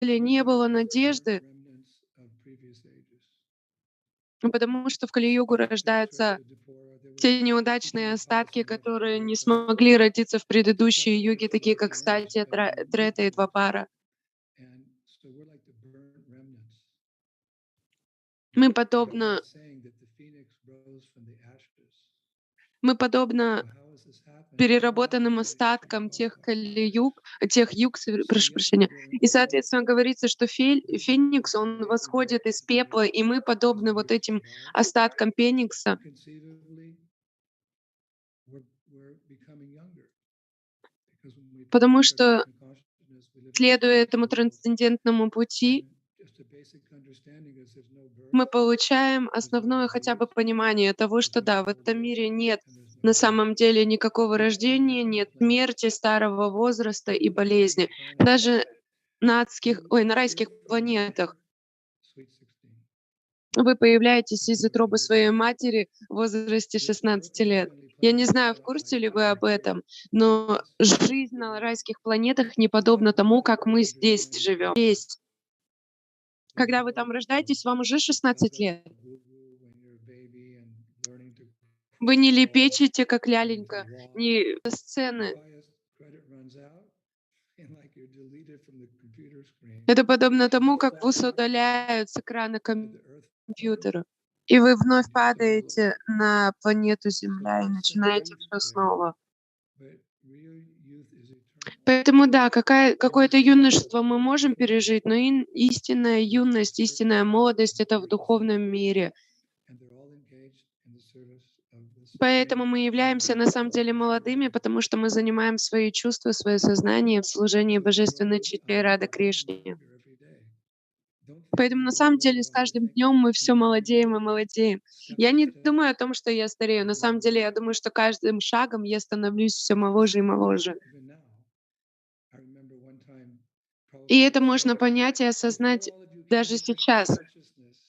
не было надежды, потому что в Кали-югу рождаются те неудачные остатки, которые не смогли родиться в предыдущие юги, такие как Сатья, Трета и Двапара. Мы подобно мы подобно переработанным остаткам тех Кали-юг, тех юг, прошу прощения. И, соответственно, говорится, что феникс, он восходит из пепла, и мы подобны вот этим остаткам феникса, потому что, следуя этому трансцендентному пути, мы получаем основное хотя бы понимание того, что да, в этом мире нет на самом деле никакого рождения, нет смерти, старого возраста и болезни. Даже на райских планетах вы появляетесь из утробы своей матери в возрасте 16 лет. Я не знаю, в курсе ли вы об этом, но жизнь на райских планетах не подобна тому, как мы здесь живем. Здесь, когда вы там рождаетесь, вам уже 16 лет. Вы не лепечете, как ляленька, не со сцены. Это подобно тому, как вас удаляют с экрана компьютера, и вы вновь падаете на планету Земля и начинаете все снова. Поэтому да, какое-то юношество мы можем пережить, но истинная юность, истинная молодость — это в духовном мире. Поэтому мы являемся на самом деле молодыми, потому что мы занимаем свои чувства, свое сознание в служении Божественной Чите Рады Кришне. Поэтому на самом деле с каждым днем мы все молодеем и молодеем. Я не думаю о том, что я старею. На самом деле я думаю, что каждым шагом я становлюсь все моложе и моложе. И это можно понять и осознать даже сейчас.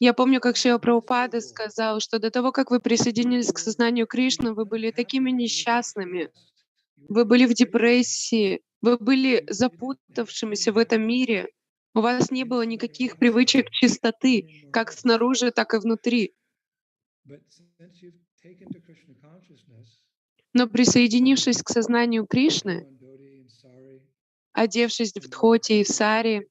Я помню, как Шрила Прабхупада сказал, что до того, как вы присоединились к сознанию Кришны, вы были такими несчастными, вы были в депрессии, вы были запутавшимися в этом мире. У вас не было никаких привычек чистоты, как снаружи, так и внутри. Но присоединившись к сознанию Кришны, одевшись в дхоти и в сари,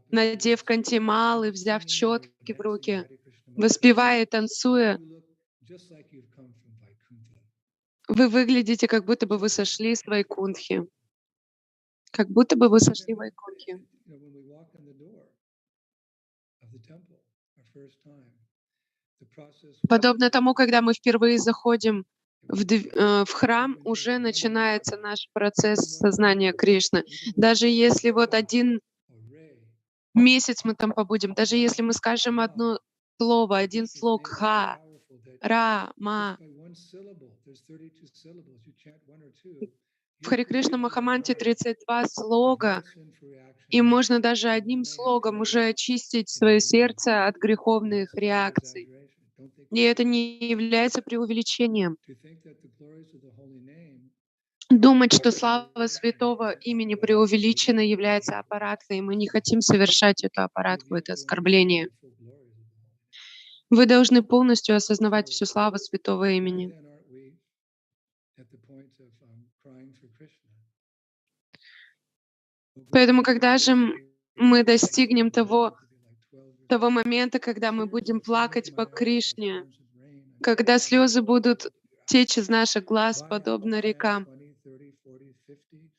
надев кантималы, взяв четки в руки, воспевая и танцуя, вы выглядите, как будто бы вы сошли с Вайкунтхи. Как будто бы вы сошли в Вайкунтхи. Подобно тому, когда мы впервые заходим в храм, уже начинается наш процесс сознания Кришны. Даже если вот 1 месяц мы там побудем, даже если мы скажем одно слово, один слог «ха», «ра», «ма», в Харе Кришна Махаманте 32 слога, и можно даже одним слогом уже очистить свое сердце от греховных реакций. И это не является преувеличением. Думать, что слава святого имени преувеличена, является аппараткой, и мы не хотим совершать эту аппаратку, это оскорбление. Вы должны полностью осознавать всю славу святого имени. Поэтому, когда же мы достигнем того момента, когда мы будем плакать по Кришне, когда слезы будут течь из наших глаз, подобно рекам,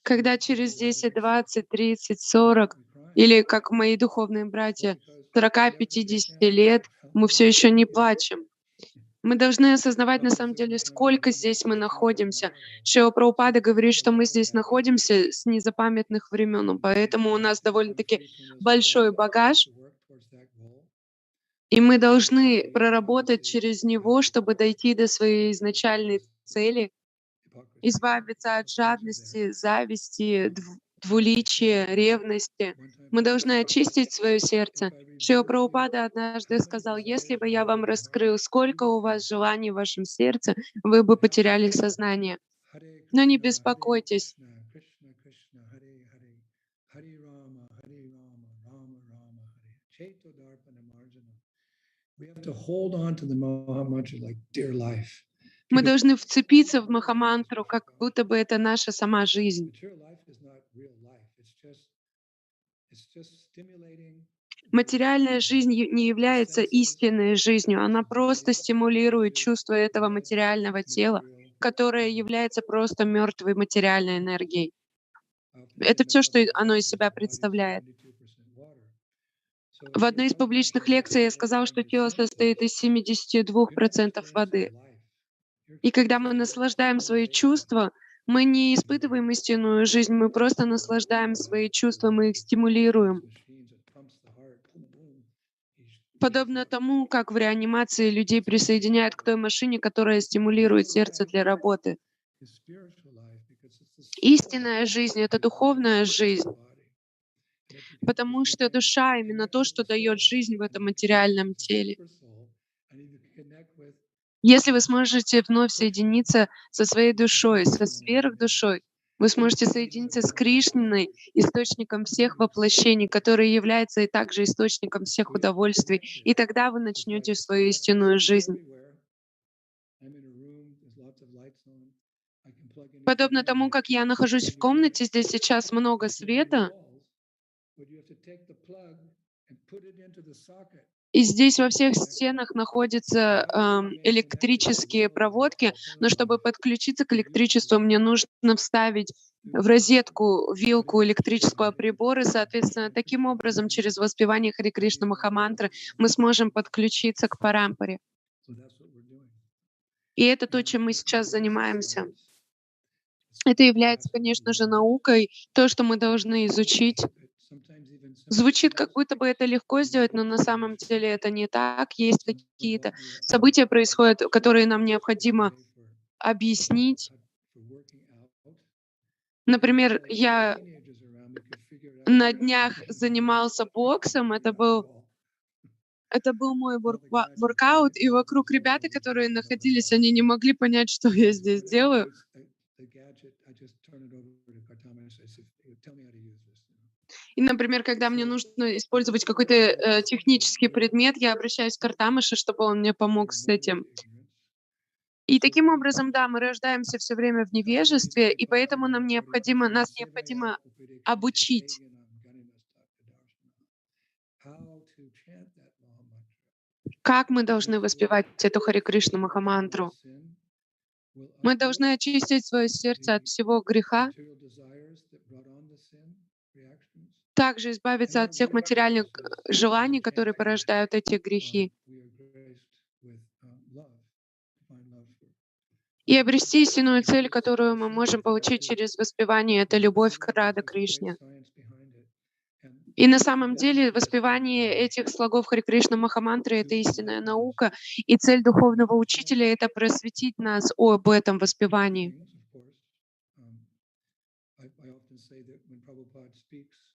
когда через 10, 20, 30, 40, или как мои духовные братья, 40-50 лет, мы все еще не плачем. Мы должны осознавать на самом деле, сколько здесь мы находимся. Шрила Прабхупада говорит, что мы здесь находимся с незапамятных времен, поэтому у нас довольно-таки большой багаж, и мы должны проработать через него, чтобы дойти до своей изначальной цели, избавиться от жадности, зависти, двуличия, ревности. Мы должны очистить свое сердце. Шрила Прабхупада однажды сказал: если бы я вам раскрыл, сколько у вас желаний в вашем сердце, вы бы потеряли сознание. Но не беспокойтесь. Мы должны вцепиться в Махамантру, как будто бы это наша сама жизнь. Материальная жизнь не является истинной жизнью, она просто стимулирует чувство этого материального тела, которое является просто мертвой материальной энергией. Это все, что оно из себя представляет. В одной из публичных лекций я сказал, что тело состоит из 72% воды. И когда мы наслаждаем свои чувства, мы не испытываем истинную жизнь, мы просто наслаждаем свои чувства, мы их стимулируем. Подобно тому, как в реанимации людей присоединяют к той машине, которая стимулирует сердце для работы. Истинная жизнь — это духовная жизнь, потому что душа — именно то, что дает жизнь в этом материальном теле. Если вы сможете вновь соединиться со своей душой, со сверхдушой, вы сможете соединиться с Кришной, источником всех воплощений, который является и также источником всех удовольствий, и тогда вы начнете свою истинную жизнь. Подобно тому, как я нахожусь в комнате, здесь сейчас много света, и здесь во всех стенах находятся электрические проводки, но чтобы подключиться к электричеству, мне нужно вставить в розетку вилку электрического прибора, и, соответственно, таким образом, через воспевание Харе Кришна Махамантры мы сможем подключиться к парампаре. И это то, чем мы сейчас занимаемся. Это является, конечно же, наукой, то, что мы должны изучить. Звучит, как будто бы это легко сделать, но на самом деле это не так. Есть какие-то события происходят, которые нам необходимо объяснить. Например, я на днях занимался боксом, это был мой воркаут, и вокруг ребята, которые находились, они не могли понять, что я здесь делаю. И, например, когда мне нужно использовать какой-то технический предмет, я обращаюсь к Артамыше, чтобы он мне помог с этим. И таким образом, да, мы рождаемся все время в невежестве, и поэтому нас необходимо обучить. Как мы должны воспевать эту Харе Кришна Махамантру? Мы должны очистить свое сердце от всего греха, также избавиться от всех материальных желаний, которые порождают эти грехи, и обрести истинную цель, которую мы можем получить через воспевание — это любовь к Рада Кришне. И на самом деле воспевание этих слогов Харе Кришна Махамантры — это истинная наука, и цель духовного учителя — это просветить нас об этом воспевании.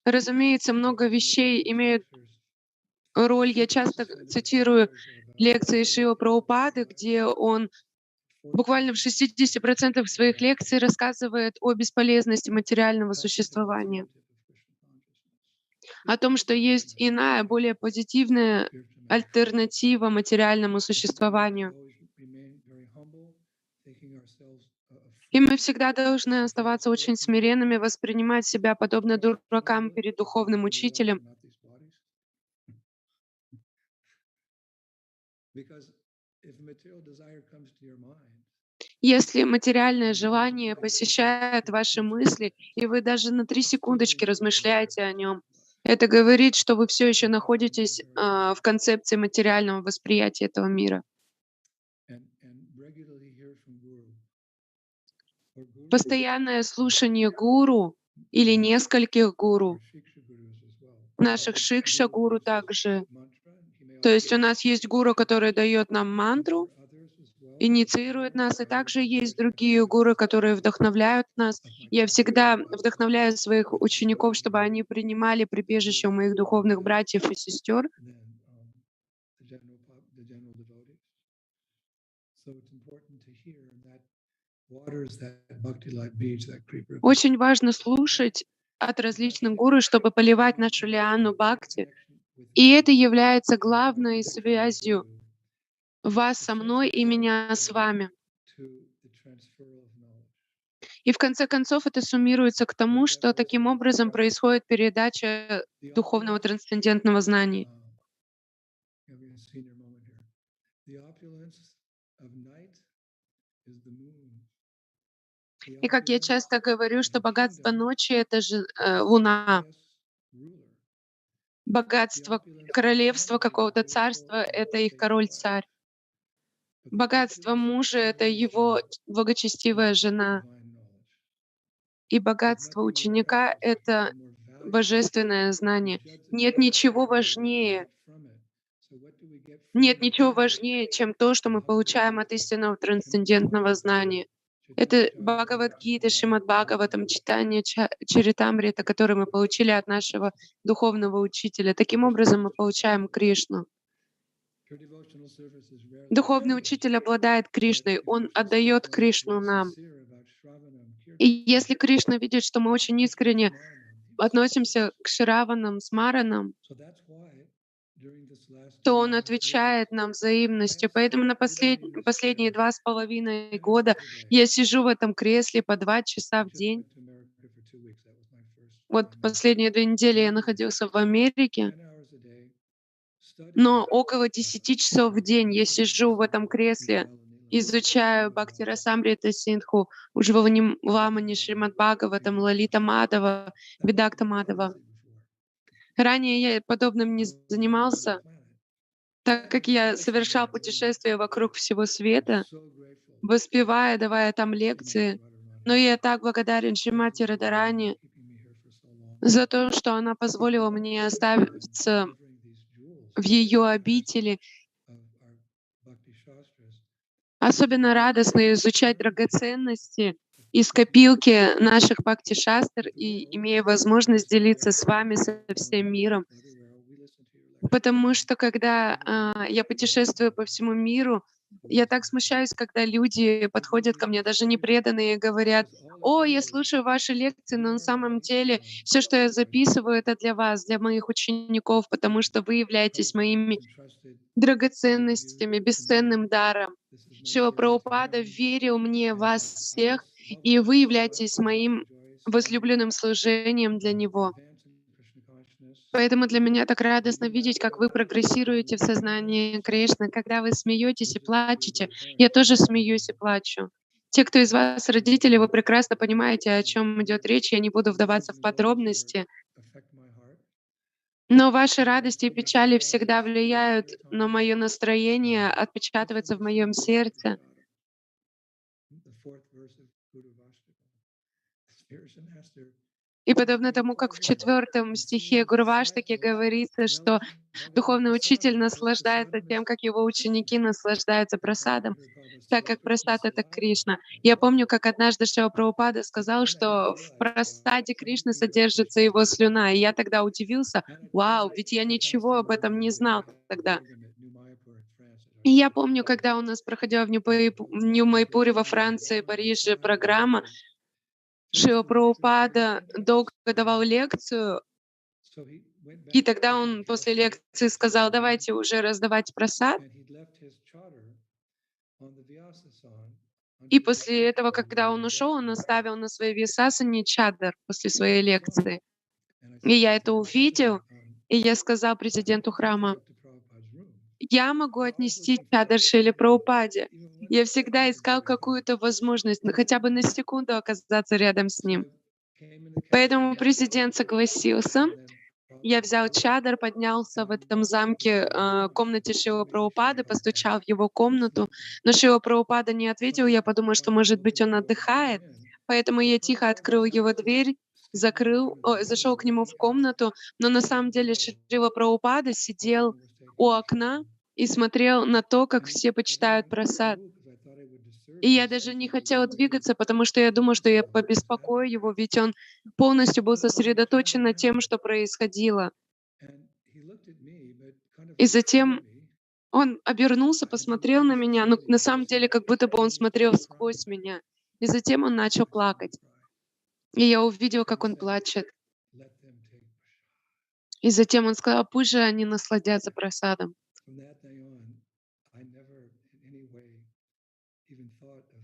Разумеется, много вещей имеют роль. Я часто цитирую лекции Шрилы Прабхупады, где он буквально в 60% своих лекций рассказывает о бесполезности материального существования, о том, что есть иная, более позитивная альтернатива материальному существованию. И мы всегда должны оставаться очень смиренными, воспринимать себя подобно дуракам перед духовным учителем. Если материальное желание посещает ваши мысли, и вы даже на 3 секундочки размышляете о нем, это говорит, что вы все еще находитесь в концепции материального восприятия этого мира. Постоянное слушание гуру или нескольких гуру, наших шикша-гуру также. То есть у нас есть гуру, который дает нам мантру, инициирует нас, и также есть другие гуру, которые вдохновляют нас. Я всегда вдохновляю своих учеников, чтобы они принимали прибежище у моих духовных братьев и сестер. Очень важно слушать от различных гуру, чтобы поливать нашу лиану бхакти, И это является главной связью вас со мной и меня с вами. И в конце концов это суммируется к тому, что таким образом происходит передача духовного трансцендентного знания. И как я часто говорю, что богатство ночи — это же Луна, богатство королевства какого-то царства — это их король-царь, богатство мужа — это его благочестивая жена, и богатство ученика — это божественное знание. Нет ничего важнее, нет ничего важнее, чем то, что мы получаем от истинного трансцендентного знания. Это Бхагавад-гита, Шримад Бхагаватам, читание Чаритамрита, которое мы получили от нашего духовного учителя. Таким образом мы получаем Кришну. Духовный учитель обладает Кришной, он отдает Кришну нам. И если Кришна видит, что мы очень искренне относимся к Шраванам, Смаранам, то он отвечает нам взаимностью. Поэтому на последние 2,5 года я сижу в этом кресле по 2 часа в день. Вот последние 2 недели я находился в Америке, но около 10 часов в день я сижу в этом кресле, изучаю Бхактирасамрита Синдху, Уджвалани Ламани, Шримад Бхагаватам, Лалита Мадава, Видакта Мадава. Ранее я подобным не занимался, так как я совершал путешествия вокруг всего света, воспевая, давая там лекции. Но я так благодарен Шримати Радарани за то, что она позволила мне оставиться в ее обители. Особенно радостно изучать драгоценности из копилки наших бхакти-шастр и имея возможность делиться с вами, со всем миром. Потому что когда я путешествую по всему миру, я так смущаюсь, когда люди подходят ко мне, даже непреданные, и говорят: «О, я слушаю ваши лекции, но на самом деле все, что я записываю, это для вас, для моих учеников, потому что вы являетесь моими драгоценностями, бесценным даром. Шрила Прабхупада верил мне, вас всех, и вы являетесь моим возлюбленным служением для Него». Поэтому для меня так радостно видеть, как вы прогрессируете в сознании Кришны. Когда вы смеетесь и плачете, я тоже смеюсь и плачу. Те, кто из вас родители, вы прекрасно понимаете, о чем идет речь. Я не буду вдаваться в подробности. Но ваши радости и печали всегда влияют на мое настроение, отпечатываются в моем сердце. И подобно тому, как в 4 стихе Гурваштаки говорится, что духовный учитель наслаждается тем, как его ученики наслаждаются прасадом, так как прасад — это Кришна. Я помню, как однажды Шрила Прабхупада сказал, что в прасаде Кришны содержится его слюна, и я тогда удивился: «Вау, ведь я ничего об этом не знал тогда». И я помню, когда у нас проходила в Нью-Майпуре во Франции, Париже программа, Шрила Прабхупада долго давал лекцию, и тогда он после лекции сказал: «Давайте уже раздавать прасад». И после этого, когда он ушел, он оставил на своей висасане чадр после своей лекции. И я это увидел, и я сказал президенту храма: «Я могу отнести чадр Шриле Прабхупаде». Я всегда искал какую-то возможность, ну, хотя бы на секунду оказаться рядом с ним. Поэтому президент согласился. Я взял чадр, поднялся в этом замке, комнате Шрилы Прабхупады, постучал в его комнату, но Шрила Прабхупада не ответил. Я подумала, что, может быть, он отдыхает, поэтому я тихо открыл его дверь, зашел к нему в комнату, но на самом деле Шрила Прабхупада сидел у окна и смотрел на то, как все почитают прасад. И я даже не хотела двигаться, потому что я думала, что я побеспокою его, ведь он полностью был сосредоточен на тем, что происходило. И затем он обернулся, посмотрел на меня, но на самом деле как будто бы он смотрел сквозь меня. И затем он начал плакать. И я увидела, как он плачет. И затем он сказал: "Пусть же они насладятся просадом". From that day on, I never in any way even thought of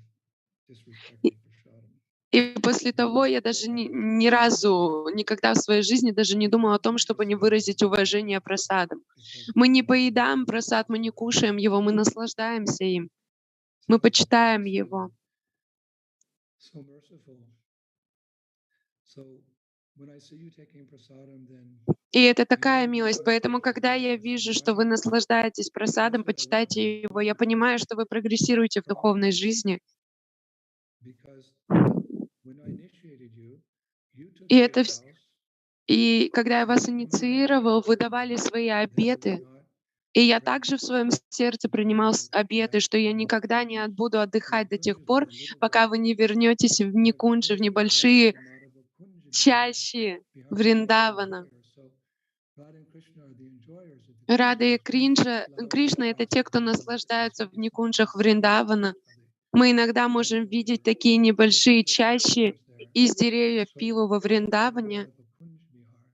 И disrespecting Prashadam. и после того я даже ни разу, никогда в своей жизни даже не думала о том, чтобы не выразить уважение просадам. Because Мы не Prashadam поедаем is просад, мы не so, кушаем его, мы наслаждаемся им, мы such a beauty, почитаем его. so merciful. So when I see you taking prasadam, then И это I know такая you're милость. making Поэтому, spiritual когда я progress. And вижу, что why? вы наслаждаетесь просадом, That's what I love about почитайте you. его, я Because понимаю, что вы прогрессируете в духовной жизни. because when I initiated you, you took И your это вс vows, и когда я and вас I in my heart инициировал, вы давали свои that I would обеты. not И я rest также в своем сердце принимал until обеты, I что я would никогда не purchase буду from отдыхать до тех Kunja, from пор, the little пока вы groves, не вернетесь в from the Никунджи, в Kunja Rasa небольшие Madhava Kunja Bihari. чащи Bihari means Вриндавана. enjoyer. So Radha and Krishna are the enjoyers of the Рада и Kunjas. Kunja means flower Кришна — это те, paradise. кто Madhava means наслаждаются в sweet smelling Никунджах flowers. Вриндавана. Мы иногда можем видеть такие So небольшие there's a чащи contrast there. из деревьев So пива во Radha Вриндаване. Madhava Kunj Bihari.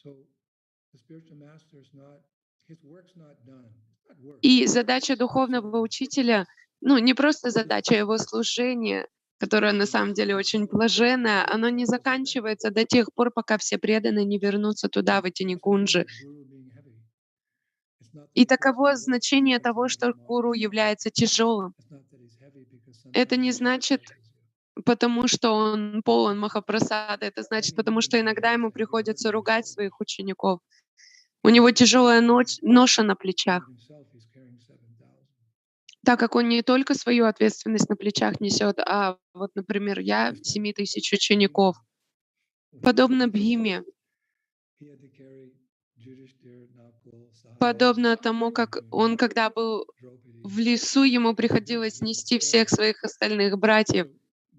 So the spiritual master is not, his work's not done. It's not work. И задача It's духовного service. учителя, ну, не просто His задача, а его служение, которое на and самом деле his очень service is to блаженное, bring оно не disciples to them. заканчивается до тех пор, пока все преданные не вернутся туда, в эти That's the meaning Никунджи. of guru being heavy. It's not that И he takes the таково work значение because he того, makes что models гуру for you. является тяжелым. It's not that he's heavy because Это sometimes не he значит, chastises you. потому что он полон махапрасада, это значит, Heavy потому meaning что that he иногда has ему a heavy приходится burden on his ругать shoulders. своих учеников. У него тяжелая ноша на плечах, Meaning himself, he's carrying 7,000. так как он не только свою ответственность на плечах несет, а вот, например, я Just like 7000 Bhima, учеников. when he was Подобно Parikshit, Бхиме, he had to carry Yudhishthir, Nakul, Sahadev, подобно тому, как Arjuna, он, когда был Draupadi, в лесу, ему Sugrива. приходилось He had to нести всех carry. своих остальных братьев. So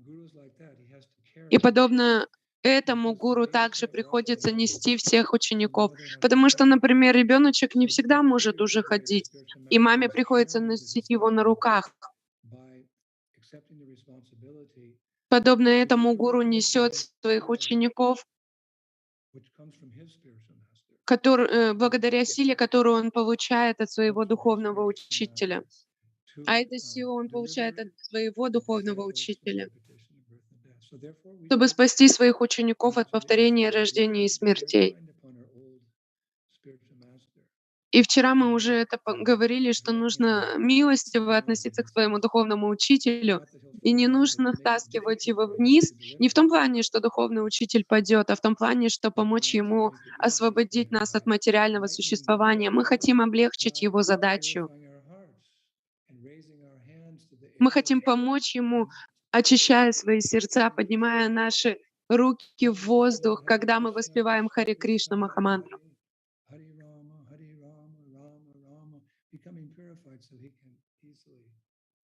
gurus like that, he has to И carry подобно этому because the гуру babies также can't walk приходится anymore. нести всех So учеников. now they have to Потому что, carry. например, ребеночек не So всегда the может greatest уже way the ходить, spiritual и master маме is приходится carrying the носить его на disciple руках. by accepting the responsibility Подобно to этому гуру recreate in несет his своих clay, учеников, which comes from his spiritual master. благодаря силе, которую он получает от Comes своего from his духовного spiritual учителя. master to А эту силу он получает deliver от своего the духовного disciples from учителя, repetition of birth and death. So therefore we чтобы take, спасти своих учеников от today we повторения say, be рождения и very смертей. kind upon our old spiritual master. И вчера мы And уже let это him, говорили, and что let him нужно милостиво down from относиться к his своему clay. духовному учителю, Not that he'll и fall не down, but нужно to make it втаскивать difficult его for him вниз. to Не в deliver том us. плане, что духовный учитель падет, а в том плане, что But we помочь want to ему make it easier for освободить him нас от by материального lightening his существования. Мы load, хотим облегчить by его задачу. purifying our hearts and raising our hands to the Мы air хотим помочь ему, and очищая свои сердца, chanting поднимая наши руки в воздух, Hare когда мы Krishna, воспеваем Krishna Харе Кришна Krishna, Hare Махамантру. Hare, Hare Rama, Hare Rama, Rama Rama, becoming purified so he can easily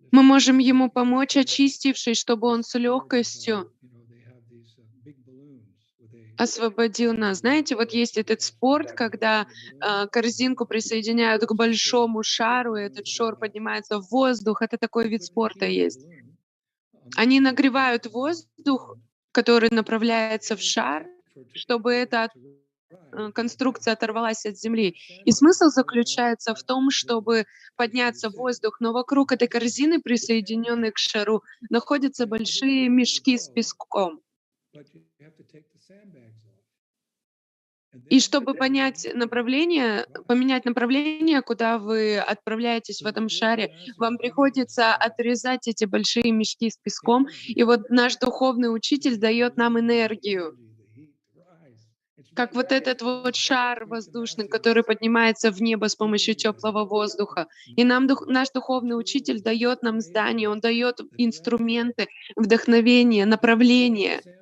lift Мы up. можем Just like ему people помочь, carry очистившись, чтобы он this с cord of, легкостью they have these big balloons where they освободил нас. Знаете, вот есть like этот cascade, спорт, where they когда carry a balloon корзинку and присоединяют к just put большому big шару, и balloons этот that are шар about, поднимается в воздух. Это такой they вид put the спорта heat of the есть. balloon on the Они top of the нагревают воздух, ground. который направляется в This is шар, for чтобы for эта to rise or to конструкция advance. оторвалась от And земли. that И смысл sandbags float out заключается в том, the чтобы place where you подняться в sit. воздух, но вокруг этой That's корзины, big присоединенной sandbags. к шару, находятся And other большие people want to мешки с go, песком. but you have to take the sandbags off. And И then чтобы you can rise. поменять направление, куда вы отправляетесь в So the этом spiritual шаре, master is вам giving us приходится that отрезать эти большие мешки с песком. И energy, вот наш духовный учитель that дает нам balloon, that энергию, energy, the heat to rise. It's как right вот here. этот вот шар Spiritual воздушный, master is который поднимается в небо с помощью giving теплого the воздуха. И knowledge, наш the духовный учитель tools, дает the нам здания, он patience, дает the direction. инструменты, вдохновение, But to take the направление. sandbags,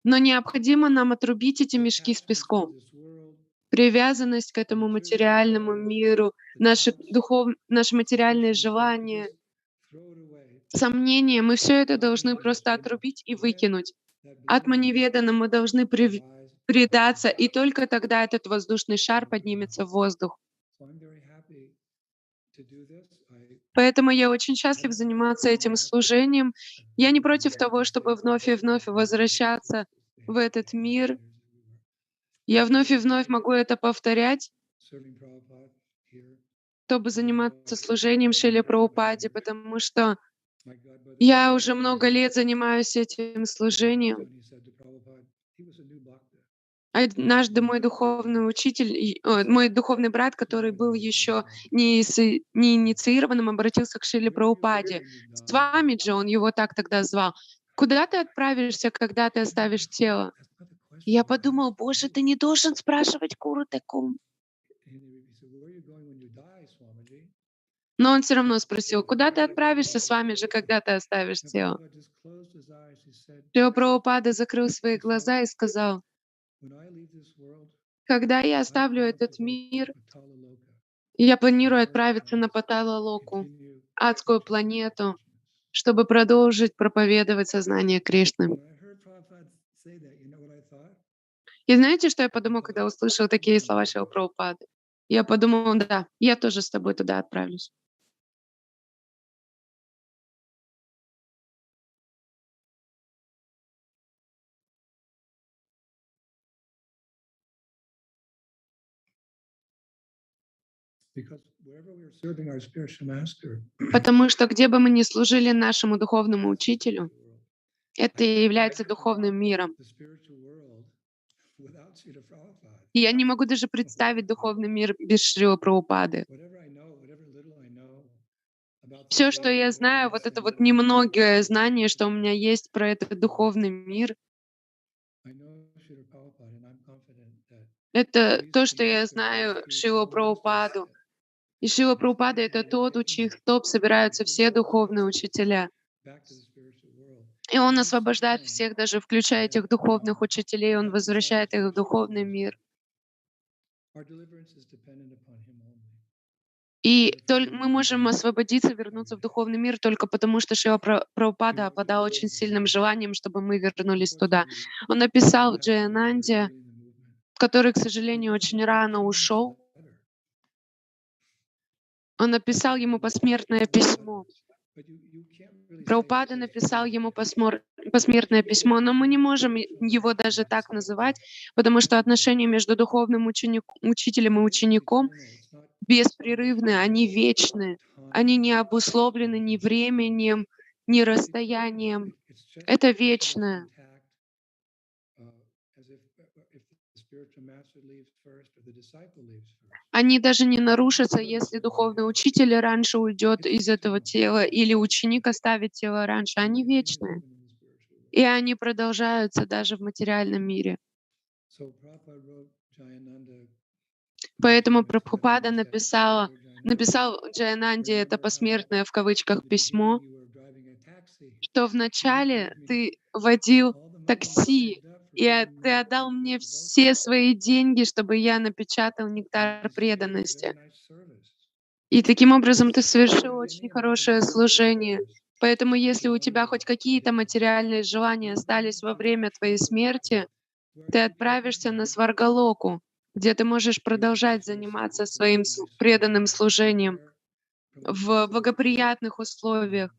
Но необходимо нам отрубить эти the мешки с attachment to песком. this world, Привязанность к the этому materialism, материальному миру, the doubts, наши материальные suspicions, we have to желания, just throw it away. сомнения, мы все это должны просто Atmaniveda, отрубить и and then выкинуть. that balloon Атманиведана мы должны will rise above. предаться, и только тогда этот воздушный шар поднимется в воздух. So I'm very happy to do this. Поэтому я очень I счастлив don't mind заниматься coming этим back. служением. I've Я не visited против many того, different чтобы states in вновь и Krishna вновь consciousness. I visited возвращаться they в have этот мир. centers everywhere. Я вновь и вновь могу это повторять, serving Prabhupada here. чтобы And I know заниматься служением Prabhupada Шриле heard about Прабхупаде, it. потому что My godbrother я Bhakti уже много Prabhupada, лет занимаюсь этим служением. when he said to Prabhupada, he was a new bhakta. Однажды мой духовный учитель, мой духовный брат, который был еще не инициированным, обратился к Шриле Where are you going Прабхупаде. when you die? Свамиджи, он его так тогда звал. «Куда ты отправишься, когда ты оставишь тело?» That's not the question Я you ask, подумал: «Боже, ты Swamiji. не должен спрашивать Гуру таком». And he said, where are you going when you die, Swamiji? Но он все So, равно спросил: «Куда ты отправишься, Свамиджи, когда ты оставишь and тело?» Prabhupada just closed his eyes. He said, Шрила Прабхупада закрыл свои глаза и сказал: when I leave this world, «Когда я I оставлю plan to этот go to мир, Patala Loka, я the планирую earth отправиться на planets, Патала-Локу, continue адскую preaching Krishna планету, consciousness. чтобы продолжить проповедовать сознание Кришны». When I heard Prabhupada say that, you know what I thought? И знаете, что я подумал, I когда thought, услышал I'm такие going слова with Шрилы you. Прабхупады? Я подумал: «Да, я тоже с тобой туда отправлюсь». Because wherever we are serving our spiritual master, Потому что где бы мы ни служили нашему духовному that's the учителю, spiritual world. это I и can't является imagine духовным миром. the spiritual world without Srila Prabhupada. И я не могу даже представить духовный мир без Шрилы Прабхупады. Whatever I know, whatever little I know about the Все, что state, я whatever знаю, вот это lessons вот that I've learned from немногое Srila знание, что у Prabhupada, меня есть про этот духовный мир, I know Srila Prabhupada, and I'm confident that это these то, что these я are the знаю Шрилу spiritual masters Прабхупаду. that И Шрила he's Прабхупада — это teaching and тот, у taking чьих us стоп from собираются the все world духовные outside учителя. back to the spiritual world. И он And he's освобождает saying всех, даже включая that этих духовных учителей, он our desire возвращает for их в духовный Krishna, мир. our deliverance is dependent upon him only. И Therefore, we мы will можем continue освободиться, our вернуться в meditation. духовный мир только потому, что Шрила He Прабхупада wrote in обладал the очень сильным Jayananda. желанием, чтобы мы вернулись туда. Unfortunately, Он he написал в passed away very Джаянанде, early in the movement. который, к He сожалению, wrote очень about рано 15 minutes ушел. letter. Он That's написал not ему very much, посмертное not a lot, письмо. but you can't really Прабхупада say написал him ему because посмертное письмо, но мы не the можем spiritual его life даже так outside the называть, потому что physical отношения между духовным учителем и is учеником eternal. It's not беспрерывны, measured они by вечны, они не time обусловлены ни or distance. временем, ни It's eternal. расстоянием. It's just Это as вечное. intact as if the spiritual master leaves first or the disciple leaves first. Они даже не There's нарушатся, no если difference in духовный that. учитель раньше уйдет It's из этого eternal. тела или ученик оставит тело раньше. Same Они thing has вечные. happened in the spiritual И world. они продолжаются даже в материальном мире. So Prabhupada wrote Jayananda Поэтому letter, and Прабхупада he said, Dear Jayananda, написал Джаянанде это remember how посмертное в in кавычках the beginning письмо, you were driving a taxi что and you вначале gave me ты водил all the money you такси, saved up for и putting ты nectar отдал of мне devotion. все свои деньги, чтобы я напечатал And нектар you did a very преданности. nice service. И таким образом ты So if you совершил have очень any amount of хорошее material служение. desires, Поэтому если у go тебя ahead хоть какие-то because материальные желания you're остались going во to время твоей Swargaloka, смерти, where ты you can отправишься на continue Сваргалоку, где ты можешь your продолжать devotional заниматься service in a своим very nice преданным home. And from служением there, from в Swargaloka, благоприятных условиях.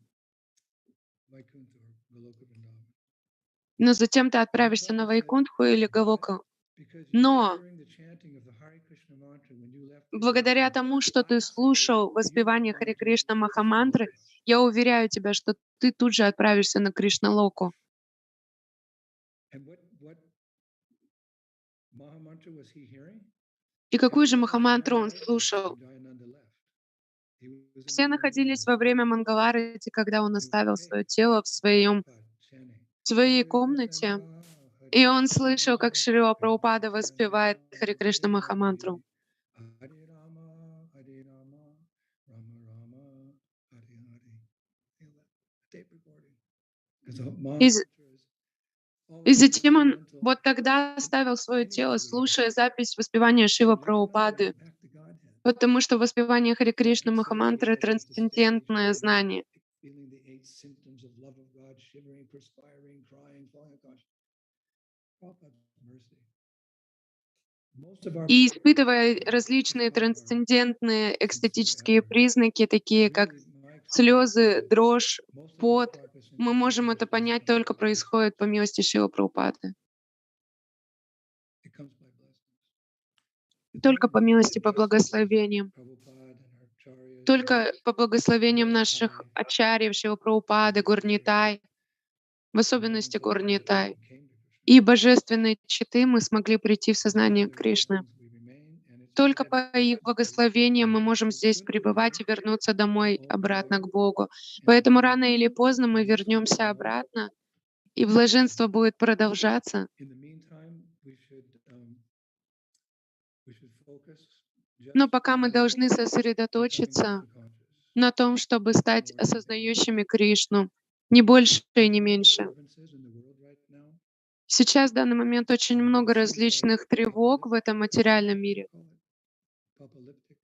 Vaikuntha or Goloka Vrindavan. Но затем ты And then отправишься на Prabhupada said, Вайкунтху или but Галоку. because you were Но hearing the chanting of the Hare Krishna mantra when you left this благодаря body, тому, что ты I say слушал you are воспевание Харе going to Кришна Krishna Махамантры, Loka. я уверяю тебя, что ты тут же отправишься на Кришналоку. And what Maha mantra was he hearing? И какую же Everyone was in Махамантру он Mangalarati слушал? when Jayananda left. He was in the Все находились во Mangalarati. время Мангаларати, когда он It was оставил hey, свое тело Prabhupada chanting. в своей Hare Krishna комнате, Rama, и Hare он Krishna слышал, как Rama, Шрила Hare Прабхупада Krishna воспевает Rama, Харе Кришна Махамантру. Hare Rama, Hare Rama, Rama Rama, Hare Hare. Feel that? Tape recording. Because Maha И, mantra is и always затем он incidental вот тогда in оставил свое any тело, activity. слушая запись воспевания So Шива let him know Прабхупады, back to Godhead. потому что воспевание Харе Like Кришна it says when he Махамантры — goes up the stage, трансцендентное знание. feeling the 8 symptoms of love of God, shivering, perspiring, crying, falling unconscious. Prabhupada's mercy. Most of our И испытывая различные It's not our трансцендентные sincere экстатические efforts. признаки, такие как Really, my experience is слезы, that дрожь, most of our пот, progress in мы можем это consciousness doesn't понять come by только God's происходит по grace. милости Шилы Прабхупады. It comes by blessing. только по милости, по just as благословениям, Prabhupada and our acharyas только по благословениям наших Gauratai, ачарьев, Шрила Прабхупады, particularly, Гурнитай, в known особенности to the Гурнитай, Divine came to Krishna и consciousness. божественной читы мы смогли прийти в Because сознание of their Кришны. blessings, we remain, and it's Только again по их God's grace that we благословениям мы remain. можем So здесь sooner or пребывать later, и вернуться домой, all will обратно к go Богу. in Поэтому harmony. рано или поздно мы And this will go вернемся on. обратно, и блаженство будет продолжаться. In the meantime, we should focus Но just пока мы on должны becoming сосредоточиться Krishna conscious. на том, чтобы Nothing стать more, nothing less. осознающими Кришну, ни больше и There's a не lot of меньше. disturbances in the world right now. Сейчас, в данный момент, очень много It seems like различных тревог в этом материальном what do мире. you call it? Apocalyptic.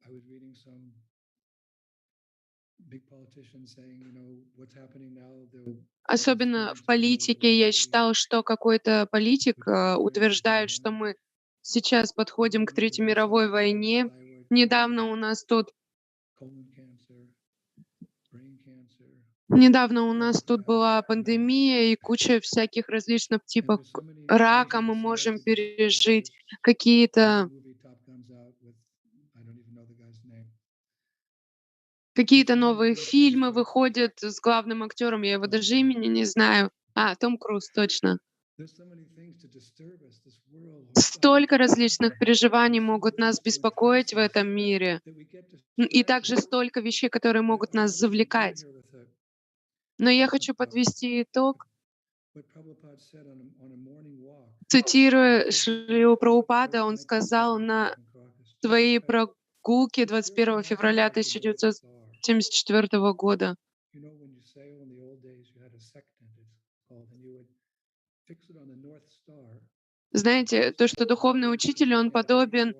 I was reading some big politicians saying, what's happening now, they'll split Особенно в into World War политике я III читал, что какой-то политик because nuclear is going to утверждает, что hammer. мы сейчас подходим к Третьей Nuclear мировой weapons, войне. thyroid Недавно у нас тут colon cancer, brain cancer, Недавно у heart нас тут attacks, была пандемия и куча всяких различных and типов there's so many рака amazing мы можем sciences about that. пережить, There's a new какие-то movie Top Gun's out with, I don't even know the guy's name. There's какие-то so many новые things to фильмы distract. выходят с главным актером, я его Tom даже Cruise. имени не знаю. Том Круз, точно. There's so many things to disturb us. This world, oh God, Столько what's различных happening? переживаний There's so many могут нас things to беспокоить entice в этом us мире. that we get И также distracted. столько вещей, которые But могут нас I want to leave завлекать. here with Но я хочу подвести итог, what Prabhupada said on a morning walk. цитируя Integrity Шрилу starts Прабхупада, он сказал 1970 на Cosmic Caucus. Check своей this out. прогулке The spiritual 21 master is февраля like the North Star. 1974 года. When you sail in the old days, you had a sextant, it's called, and you would fix it on the North Star. Знаете, то, что духовный учитель, он подобен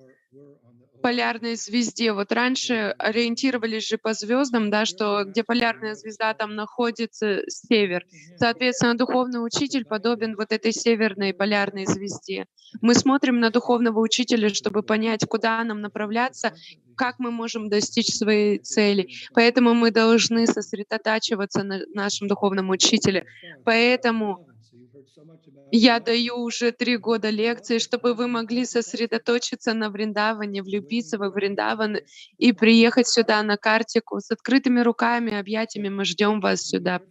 полярной звезде. Вот раньше ориентировались же по звездам, да, что где полярная звезда, там находится север. Соответственно, духовный учитель подобен вот этой северной полярной звезде. Мы смотрим на духовного учителя, чтобы понять, куда нам направляться, как мы можем достичь своей цели. Поэтому мы должны сосредотачиваться на нашем духовном учителе. Поэтому я даю уже 3 года лекции, чтобы вы могли сосредоточиться на Вриндаване, влюбиться во Вриндаван и приехать сюда на картику с открытыми руками, объятиями. Мы ждем вас сюда.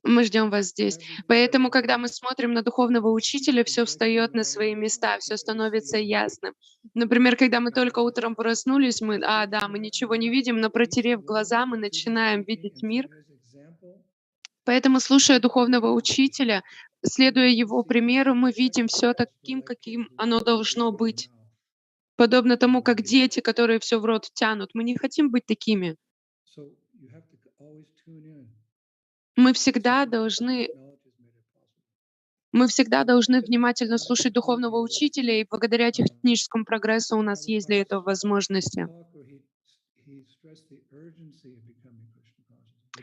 Мы ждем вас здесь. Поэтому, когда мы смотрим на духовного учителя, все встает на свои места, все становится ясным. Например, когда мы только утром проснулись, мы ничего не видим, но протерев глаза, мы начинаем видеть мир. Поэтому, слушая духовного учителя, следуя его примеру, мы видим все таким, каким оно должно быть. Подобно тому, как дети, которые все в рот тянут. Мы не хотим быть такими. Мы всегда должны внимательно слушать духовного учителя, и благодаря техническому прогрессу у нас есть для этого возможности.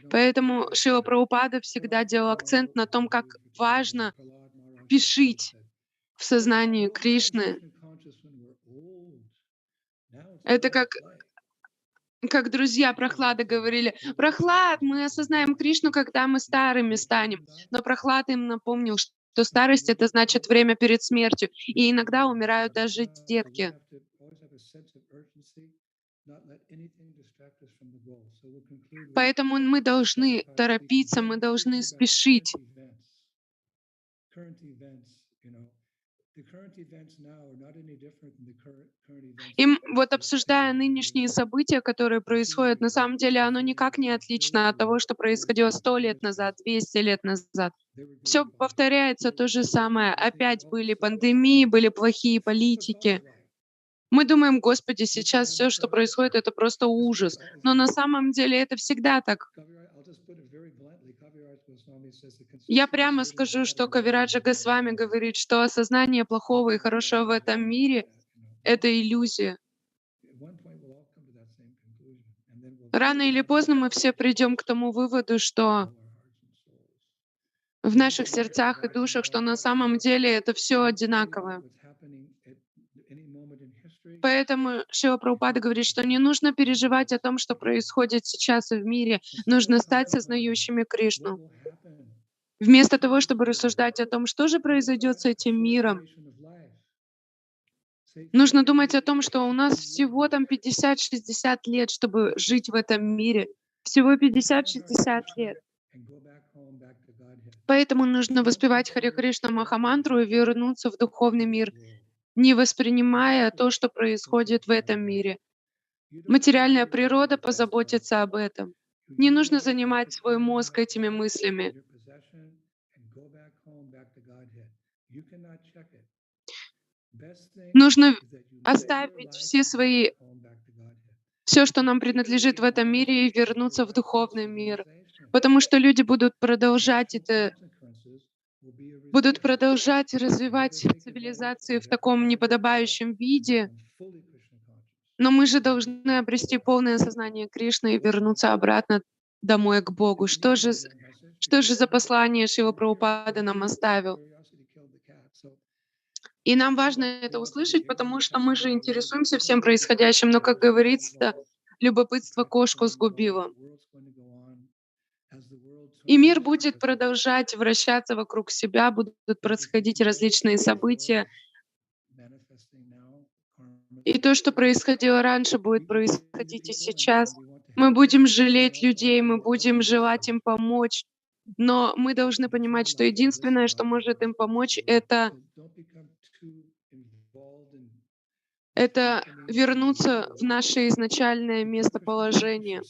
Поэтому Шрила Прабхупада всегда делал акцент на том, как важно спешить в сознании Кришны. Это как друзья Прохлады говорили: «Прохлад, мы осознаем Кришну, когда мы старыми станем». Но Прохлад им напомнил, что старость — это значит время перед смертью, и иногда умирают даже детки. Поэтому мы должны торопиться, мы должны спешить. Вот обсуждая нынешние события, которые происходят, на самом деле оно никак не отлично от того, что происходило 100 лет назад, 200 лет назад. Все повторяется то же самое. Опять были пандемии, были плохие политики. Мы думаем: «Господи, сейчас все, что происходит, это просто ужас». Но на самом деле это всегда так. Я прямо скажу, что Кавираджа Госвами говорит, что осознание плохого и хорошего в этом мире — это иллюзия. Рано или поздно мы все придем к тому выводу, что в наших сердцах и душах, что на самом деле это все одинаково. Поэтому Шрила Прабхупада говорит, что не нужно переживать о том, что происходит сейчас в мире. Нужно стать сознающими Кришну. Вместо того, чтобы рассуждать о том, что же произойдет с этим миром, нужно думать о том, что у нас всего там 50-60 лет, чтобы жить в этом мире. Всего 50-60 лет. Поэтому нужно воспевать Харе Кришна Махамантру и вернуться в духовный мир, не воспринимая то, что происходит в этом мире. Материальная природа позаботится об этом. Не нужно занимать свой мозг этими мыслями. Нужно оставить все, что нам принадлежит в этом мире, и вернуться в духовный мир. Потому что люди будут продолжать развивать цивилизации в таком неподобающем виде, но мы же должны обрести полное сознание Кришны и вернуться обратно домой к Богу. Что же за послание Шрила Прабхупада нам оставил? И нам важно это услышать, потому что мы же интересуемся всем происходящим, но, как говорится, любопытство кошку сгубило. И мир будет продолжать вращаться вокруг себя, будут происходить различные события, и то, что происходило раньше, будет происходить и сейчас. Мы будем жалеть людей, мы будем желать им помочь, но мы должны понимать, что единственное, что может им помочь, это вернуться в наше изначальное местоположение.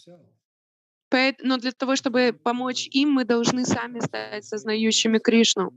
Но для того, чтобы помочь им, мы должны сами стать сознающими Кришну.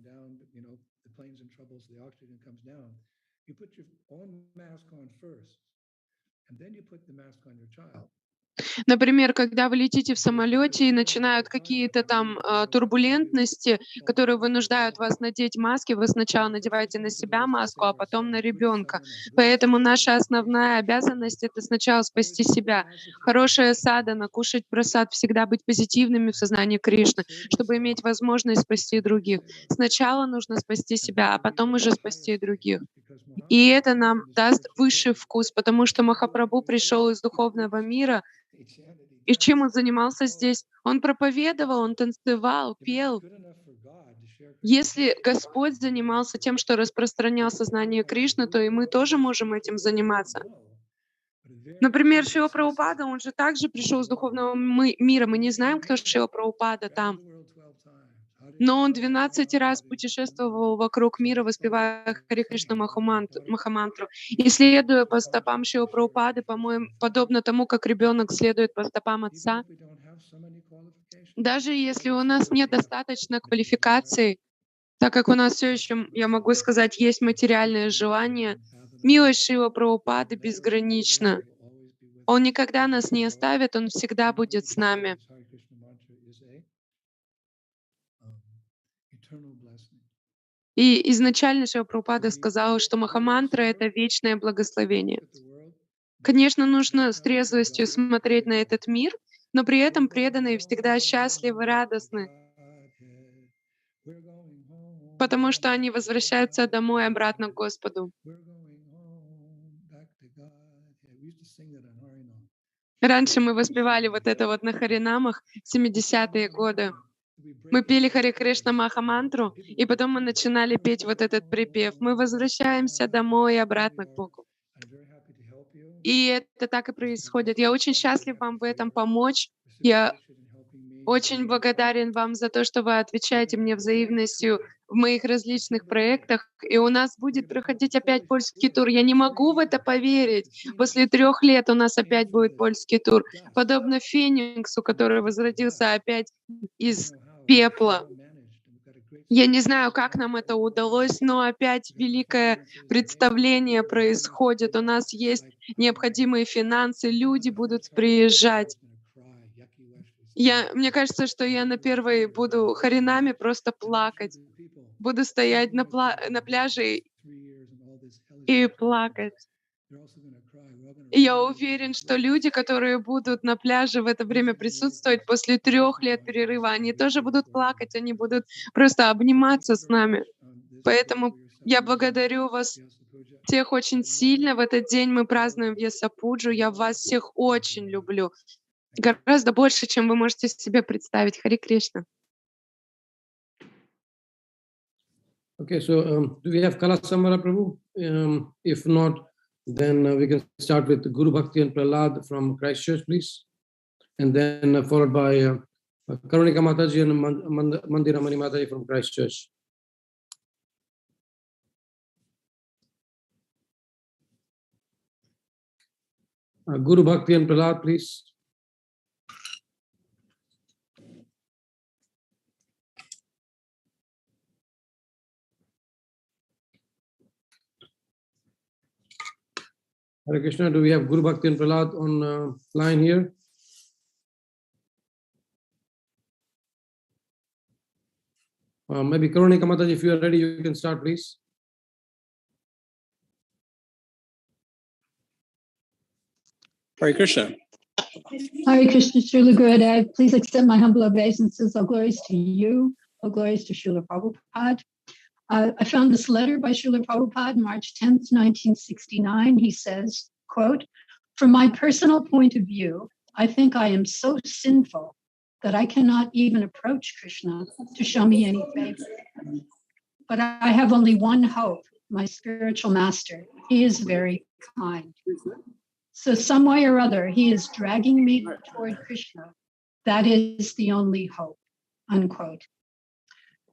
Например, когда вы летите в самолете и начинают какие-то там турбулентности, которые вынуждают вас надеть маски, вы сначала надеваете на себя маску, а потом на ребенка. Поэтому наша основная обязанность — это сначала спасти себя. Хорошая садхана, кушать прасад, всегда быть позитивными в сознании Кришны, чтобы иметь возможность спасти других. Сначала нужно спасти себя, а потом уже спасти других. И это нам даст высший вкус, потому что Махапрабху пришел из духовного мира, и чем он занимался здесь? Он проповедовал, он танцевал, пел. Если Господь занимался тем, что распространял сознание Кришны, то и мы тоже можем этим заниматься. Например, Шрила Прабхупада, он же также пришел из духовного мира. Мы не знаем, кто Шрила Прабхупада там. Но он 12 раз путешествовал вокруг мира, воспевая Харе Кришна Махамантру. И следуя по стопам Шрилы Прабхупады, по-моему, подобно тому, как ребенок следует по стопам отца, даже если у нас нет достаточно квалификации, так как у нас все еще, я могу сказать, есть материальное желание, милость Шрила Прабхупады безгранична. Он никогда нас не оставит, Он всегда будет с нами. И изначально Шрила Прабхупада сказал, что Махамантра — это вечное благословение. Конечно, нужно с трезвостью смотреть на этот мир, но при этом преданные всегда счастливы, радостны, потому что они возвращаются домой обратно к Господу. Раньше мы воспевали вот это вот на харинамах в 70-е годы. Мы пели Харе Кришна Махамантру, и потом мы начинали петь вот этот припев. Мы возвращаемся домой и обратно к Богу. И это так и происходит. Я очень счастлив вам в этом помочь. Я очень благодарен вам за то, что вы отвечаете мне взаимностью в моих различных проектах. И у нас будет проходить опять польский тур. Я не могу в это поверить. После 3 лет у нас опять будет польский тур. Подобно Фениксу, который возродился опять из пепла. Я не знаю, как нам это удалось, но опять великое представление происходит. У нас есть необходимые финансы, люди будут приезжать. Мне кажется, что я на первой буду харинами просто плакать. Буду стоять на пляже и плакать. И я уверен, что люди, которые будут на пляже в это время присутствовать после 3 лет перерыва, они тоже будут плакать, они будут просто обниматься с нами. Поэтому я благодарю вас всех очень сильно. В этот день мы празднуем Вьясапуджу. Я вас всех очень люблю. Гораздо больше, чем вы можете себе представить. Харе Кришна. Okay, so do we have Kala Samara Prabhu? If not, then we can start with Guru Bhakti and Prahlad from Christchurch, please. And then followed by Karunika Mataji and Mandira Mani Mataji from Christchurch. Guru Bhakti and Prahlad, please. Hare Krishna, do we have Guru Bhakti and Prahlad on line here? Maybe Karunika Mataji, if you are ready, you can start, please. Hare Krishna. Hare Krishna, Srila Gurudev. Please accept my humble obeisances. All glories to you. All glories to Srila Prabhupada. I found this letter by Srila Prabhupada, March 10th, 1969. He says, quote, "From my personal point of view, I think I am so sinful that I cannot even approach Krishna to show me any favor. But I have only one hope, my spiritual master. He is very kind. So some way or other, he is dragging me toward Krishna. That is the only hope," unquote.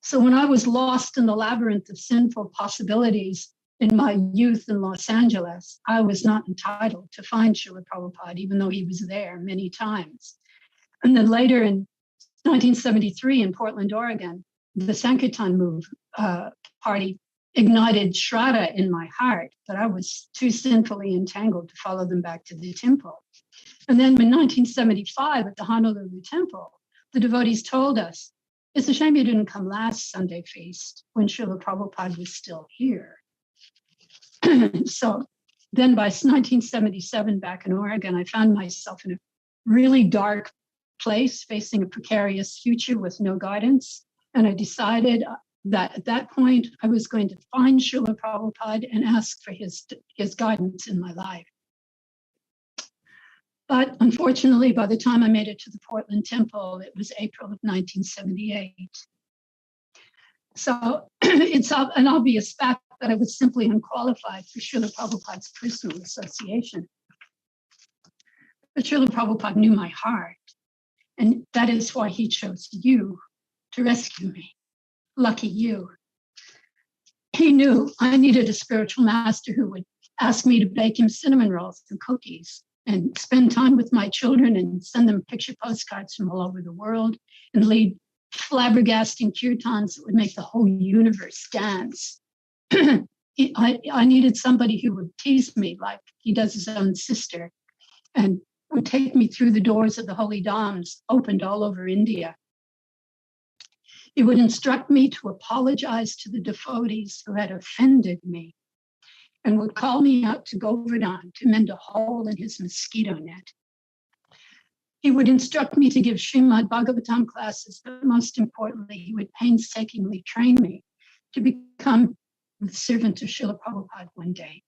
So when I was lost in the labyrinth of sinful possibilities in my youth in Los Angeles, I was not entitled to find Srila Prabhupada, even though he was there many times. And then later in 1973 in Portland, Oregon, the Sankirtan party ignited Shraddha in my heart, but I was too sinfully entangled to follow them back to the temple. And then in 1975 at the Honolulu temple, the devotees told us, "It's a shame you didn't come last Sunday feast when Srila Prabhupada was still here." So then by 1977 back in Oregon, I found myself in a really dark place facing a precarious future with no guidance. And I decided that at that point, I was going to find Srila Prabhupada and ask for his guidance in my life. But unfortunately, by the time I made it to the Portland temple, it was April of 1978. So it's an obvious fact that I was simply unqualified for Srila Prabhupada's personal association. But Srila Prabhupada knew my heart, and that is why he chose you to rescue me. Lucky you. He knew I needed a spiritual master who would ask me to bake him cinnamon rolls and cookies and spend time with my children and send them picture postcards from all over the world and lead flabbergasting kirtans that would make the whole universe dance. I needed somebody who would tease me like he does his own sister and would take me through the doors of the holy dhams opened all over India. He would instruct me to apologize to the devotees who had offended me and would call me out to Govardhan to mend a hole in his mosquito net. He would instruct me to give Srimad Bhagavatam classes, but most importantly, he would painstakingly train me to become the servant of Srila Prabhupada one day.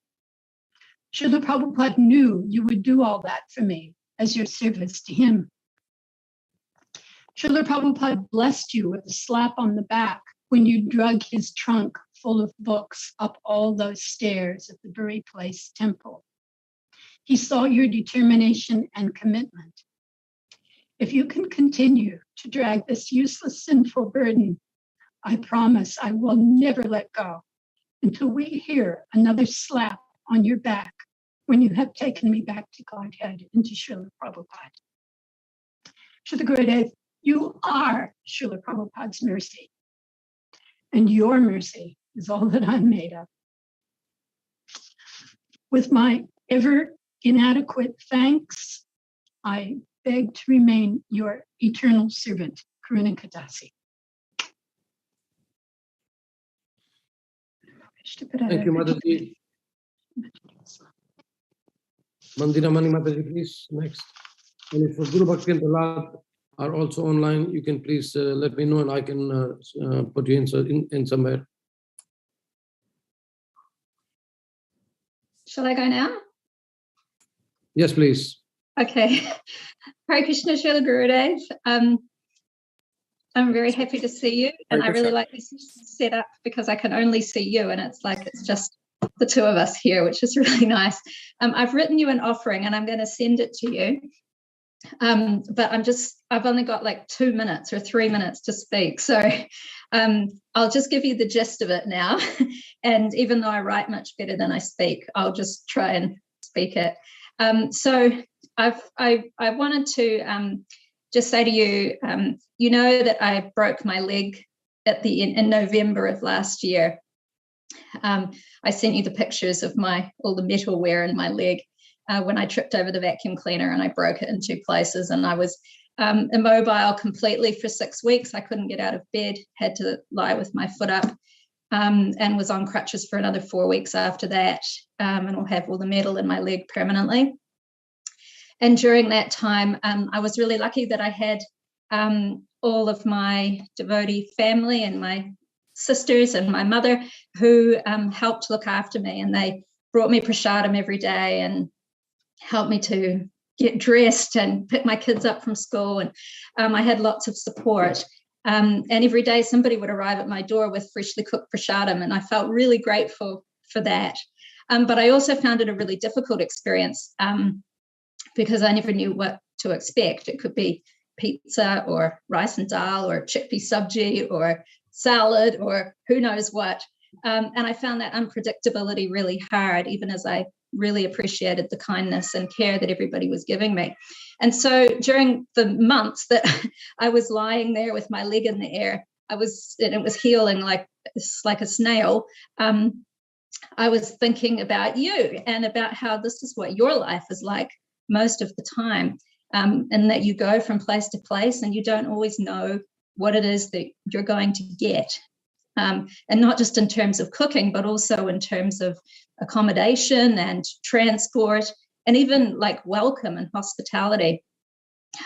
Srila Prabhupada knew you would do all that for me as your service to him. Srila Prabhupada blessed you with a slap on the back when you drug his trunk full of books up all those stairs at the Buri Place temple. He saw your determination and commitment. If you can continue to drag this useless, sinful burden, I promise I will never let go until we hear another slap on your back when you have taken me back to Godhead and to Srila Prabhupada. Srila Gurudev, you are Srila Prabhupada's mercy, and your mercy is all that I'm made of. With my ever inadequate thanks, I beg to remain your eternal servant, Karunika Dasi. Thank you, Mataji. Mandira Mani Mataji, please, next. And if Guru Bhakti and Prahlad are also online, you can please let me know and I can put you in somewhere. Shall I go now? Yes, please. Okay. Hare Krishna, Srila Gurudev. I'm very happy to see you, and I Hare really Krishna. like this setup because I can only see you, and it's like it's just the two of us here, which is really nice. I've written you an offering, and I'm going to send it to you. But I've only got like 2 minutes or 3 minutes to speak, so I'll just give you the gist of it now. And even though I write much better than I speak, I'll just try and speak it. So I wanted to just say to you, you know that I broke my leg in November of last year. I sent you the pictures of all the metal wear in my leg when I tripped over the vacuum cleaner and I broke it in 2 places, and I was immobile completely for 6 weeks. I couldn't get out of bed, had to lie with my foot up, and was on crutches for another 4 weeks after that, and will have all the metal in my leg permanently. And during that time, I was really lucky that I had all of my devotee family and my sisters and my mother who helped look after me, and they brought me prasadam every day and helped me to get dressed and pick my kids up from school, and I had lots of support. And every day somebody would arrive at my door with freshly cooked prasadam, and I felt really grateful for that. But I also found it a really difficult experience because I never knew what to expect. It could be pizza or rice and dal or chickpea sabji or salad or who knows what. And I found that unpredictability really hard, even as I really appreciated the kindness and care that everybody was giving me. And so during the months that I was lying there with my leg in the air, and it was healing like a snail, I was thinking about you and about how this is what your life is like most of the time, and that you go from place to place and you don't always know what it is that you're going to get. And not just in terms of cooking, but also in terms of accommodation and transport, and even like welcome and hospitality.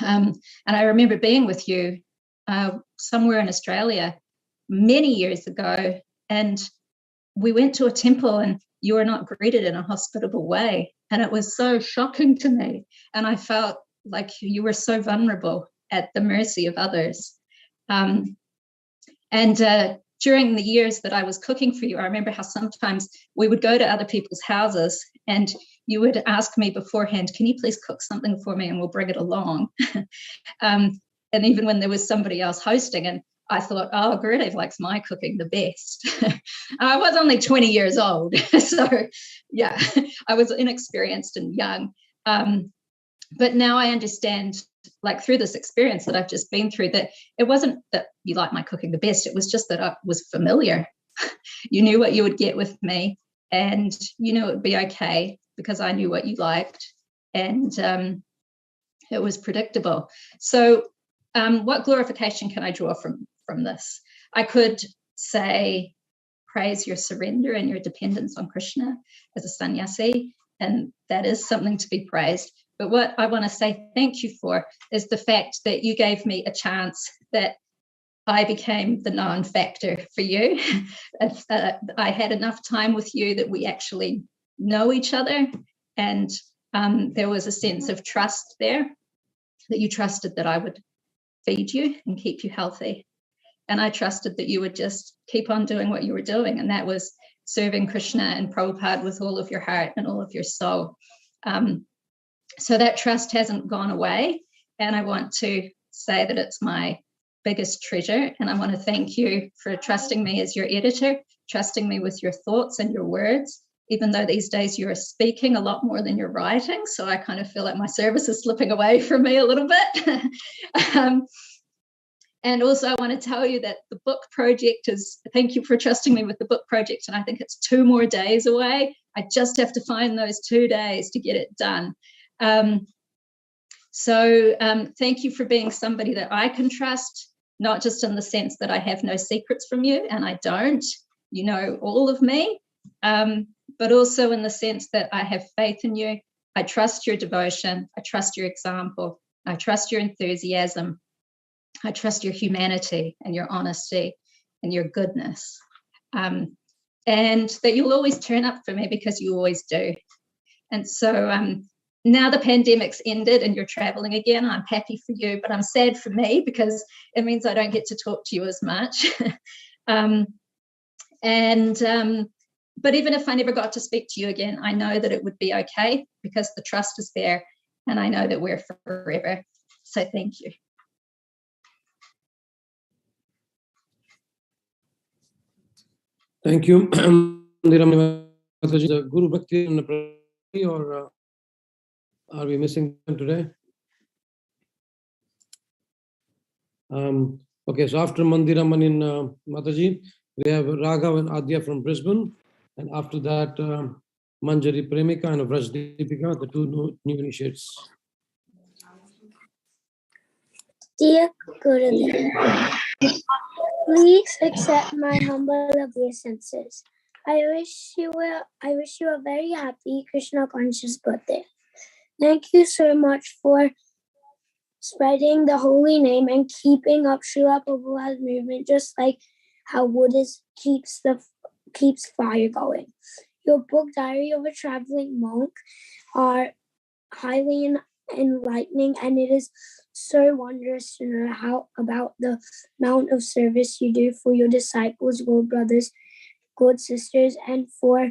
And I remember being with you somewhere in Australia many years ago, and we went to a temple and you were not greeted in a hospitable way. And it was so shocking to me. And I felt like you were so vulnerable at the mercy of others. During the years that I was cooking for you, I remember how sometimes we would go to other people's houses and you would ask me beforehand, can you please cook something for me and we'll bring it along? And even when there was somebody else hosting, and I thought, oh, Gurudev likes my cooking the best. I was only 20 years old. So yeah, I was inexperienced and young. But now I understand, like through this experience that I've just been through, that it wasn't that you like my cooking the best. It was just that I was familiar. You knew what you would get with me, and you knew it would be okay because I knew what you liked, and it was predictable. So what glorification can I draw from this? I could say, praise your surrender and your dependence on Krishna as a sannyasi, and that is something to be praised. But what I want to say thank you for is the fact that you gave me a chance, that I became the non-factor for you. I had enough time with you that we actually know each other, and there was a sense of trust there, that you trusted that I would feed you and keep you healthy. And I trusted that you would just keep on doing what you were doing, and that was serving Krishna and Prabhupada with all of your heart and all of your soul. So that trust hasn't gone away, and I want to say that it's my biggest treasure, and I want to thank you for trusting me as your editor, trusting me with your thoughts and your words, even though these days you're speaking a lot more than you're writing, so I kind of feel like my service is slipping away from me a little bit. And also I want to tell you that the book project thank you for trusting me with the book project, and I think it's 2 more days away. I just have to find those 2 days to get it done. So thank you for being somebody that I can trust, not just in the sense that I have no secrets from you, and I don't, you know all of me, but also in the sense that I have faith in you. I trust your devotion. I trust your example. I trust your enthusiasm. I trust your humanity and your honesty and your goodness, and that you'll always turn up for me, because you always do. And so now the pandemic's ended and you're traveling again. I'm happy for you, but I'm sad for me because it means I don't get to talk to you as much. But even if I never got to speak to you again, I know that it would be okay because the trust is there and I know that we're forever. So thank you. Thank you. The Guru Bhakti or are we missing them today? Okay, so after Mandiraman in Mataji, we have Raghav and Adya from Brisbane. And after that, Manjari Premika and Vrajdeepika, the two new initiates. Dear Gurudev, please accept my humble obeisances. I wish you a very happy Krishna conscious birthday. Thank you so much for spreading the holy name and keeping up Srila Prabhupada's movement, just like how wood keeps fire going. Your book, Diary of a Traveling Monk, are highly enlightening, and it is so wondrous to know about the amount of service you do for your disciples, good brothers, good sisters, and for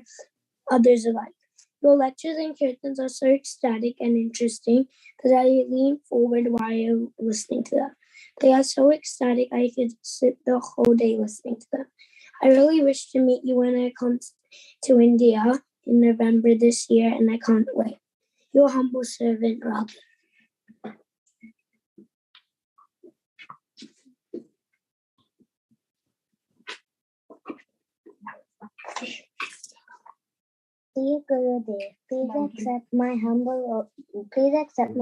others alike. Your lectures and kirtans are so ecstatic and interesting that I lean forward while listening to them. They are so ecstatic I could sit the whole day listening to them. I really wish to meet you when I come to India in November this year, and I can't wait. Your humble servant, Robin. Dear Gurudev, please accept my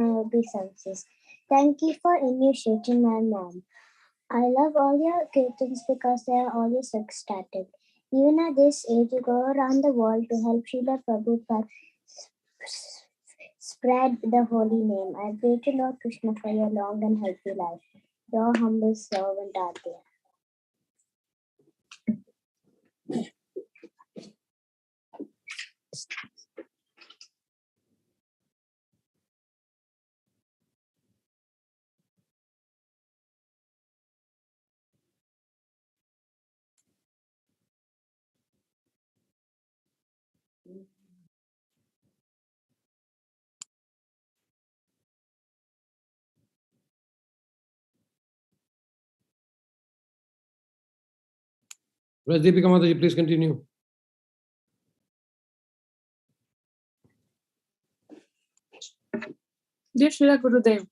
obeisances. Thank you for initiating my mom. I love all your kirtans because they are always ecstatic. Even at this age, you go around the world to help Srila Prabhupada spread the holy name. I pray to Lord Krishna for your long and healthy life. Your humble servant, Adya. Vrajdeepika Mataji, please continue. Dear Srila Gurudev,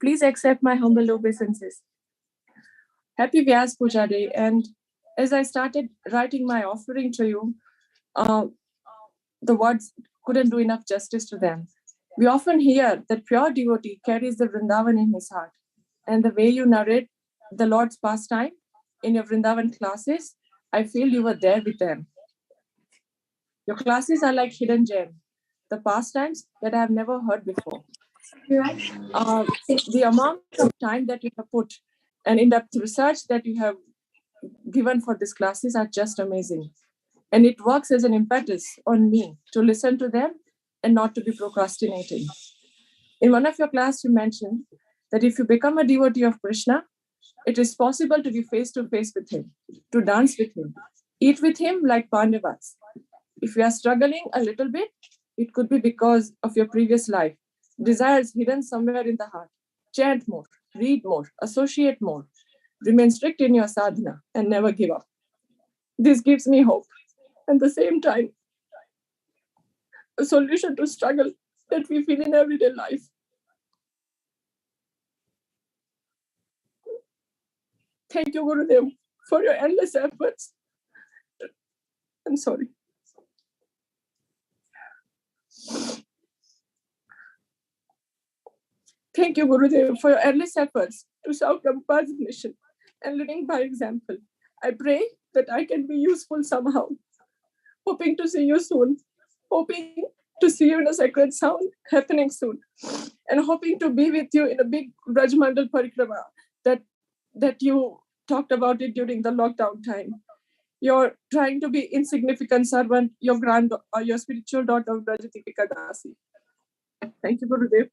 please accept my humble obeisances. Happy Vyas Puja Day, and as I started writing my offering to you, the words couldn't do enough justice to them. We often hear that pure devotee carries the Vrindavan in his heart, and the way you narrate the Lord's pastime in your Vrindavan classes, I feel you were there with them. Your classes are like hidden gem, the pastimes that I have never heard before. The amount of time that you have put and in-depth research that you have given for these classes are just amazing. And it works as an impetus on me to listen to them and not to be procrastinating. In one of your classes, you mentioned that if you become a devotee of Krishna, it is possible to be face-to-face with him, to dance with him, eat with him like Pandavas. If you are struggling a little bit, it could be because of your previous life, desires hidden somewhere in the heart. Chant more, read more, associate more, remain strict in your sadhana and never give up. This gives me hope. At the same time, a solution to struggle that we feel in everyday life. Thank you, Gurudev, for your endless efforts. I'm sorry. Thank you, Gurudev, for your endless efforts to serve Prabhupada's mission and living by example. I pray that I can be useful somehow. Hoping to see you soon. Hoping to see you in a sacred sound happening soon. And hoping to be with you in a big Rajmandal Parikrama that you talked about it during the lockdown time. You're trying to be insignificant servant, your spiritual daughter, Vrajdeepika Dasi. Thank you, Gurudev.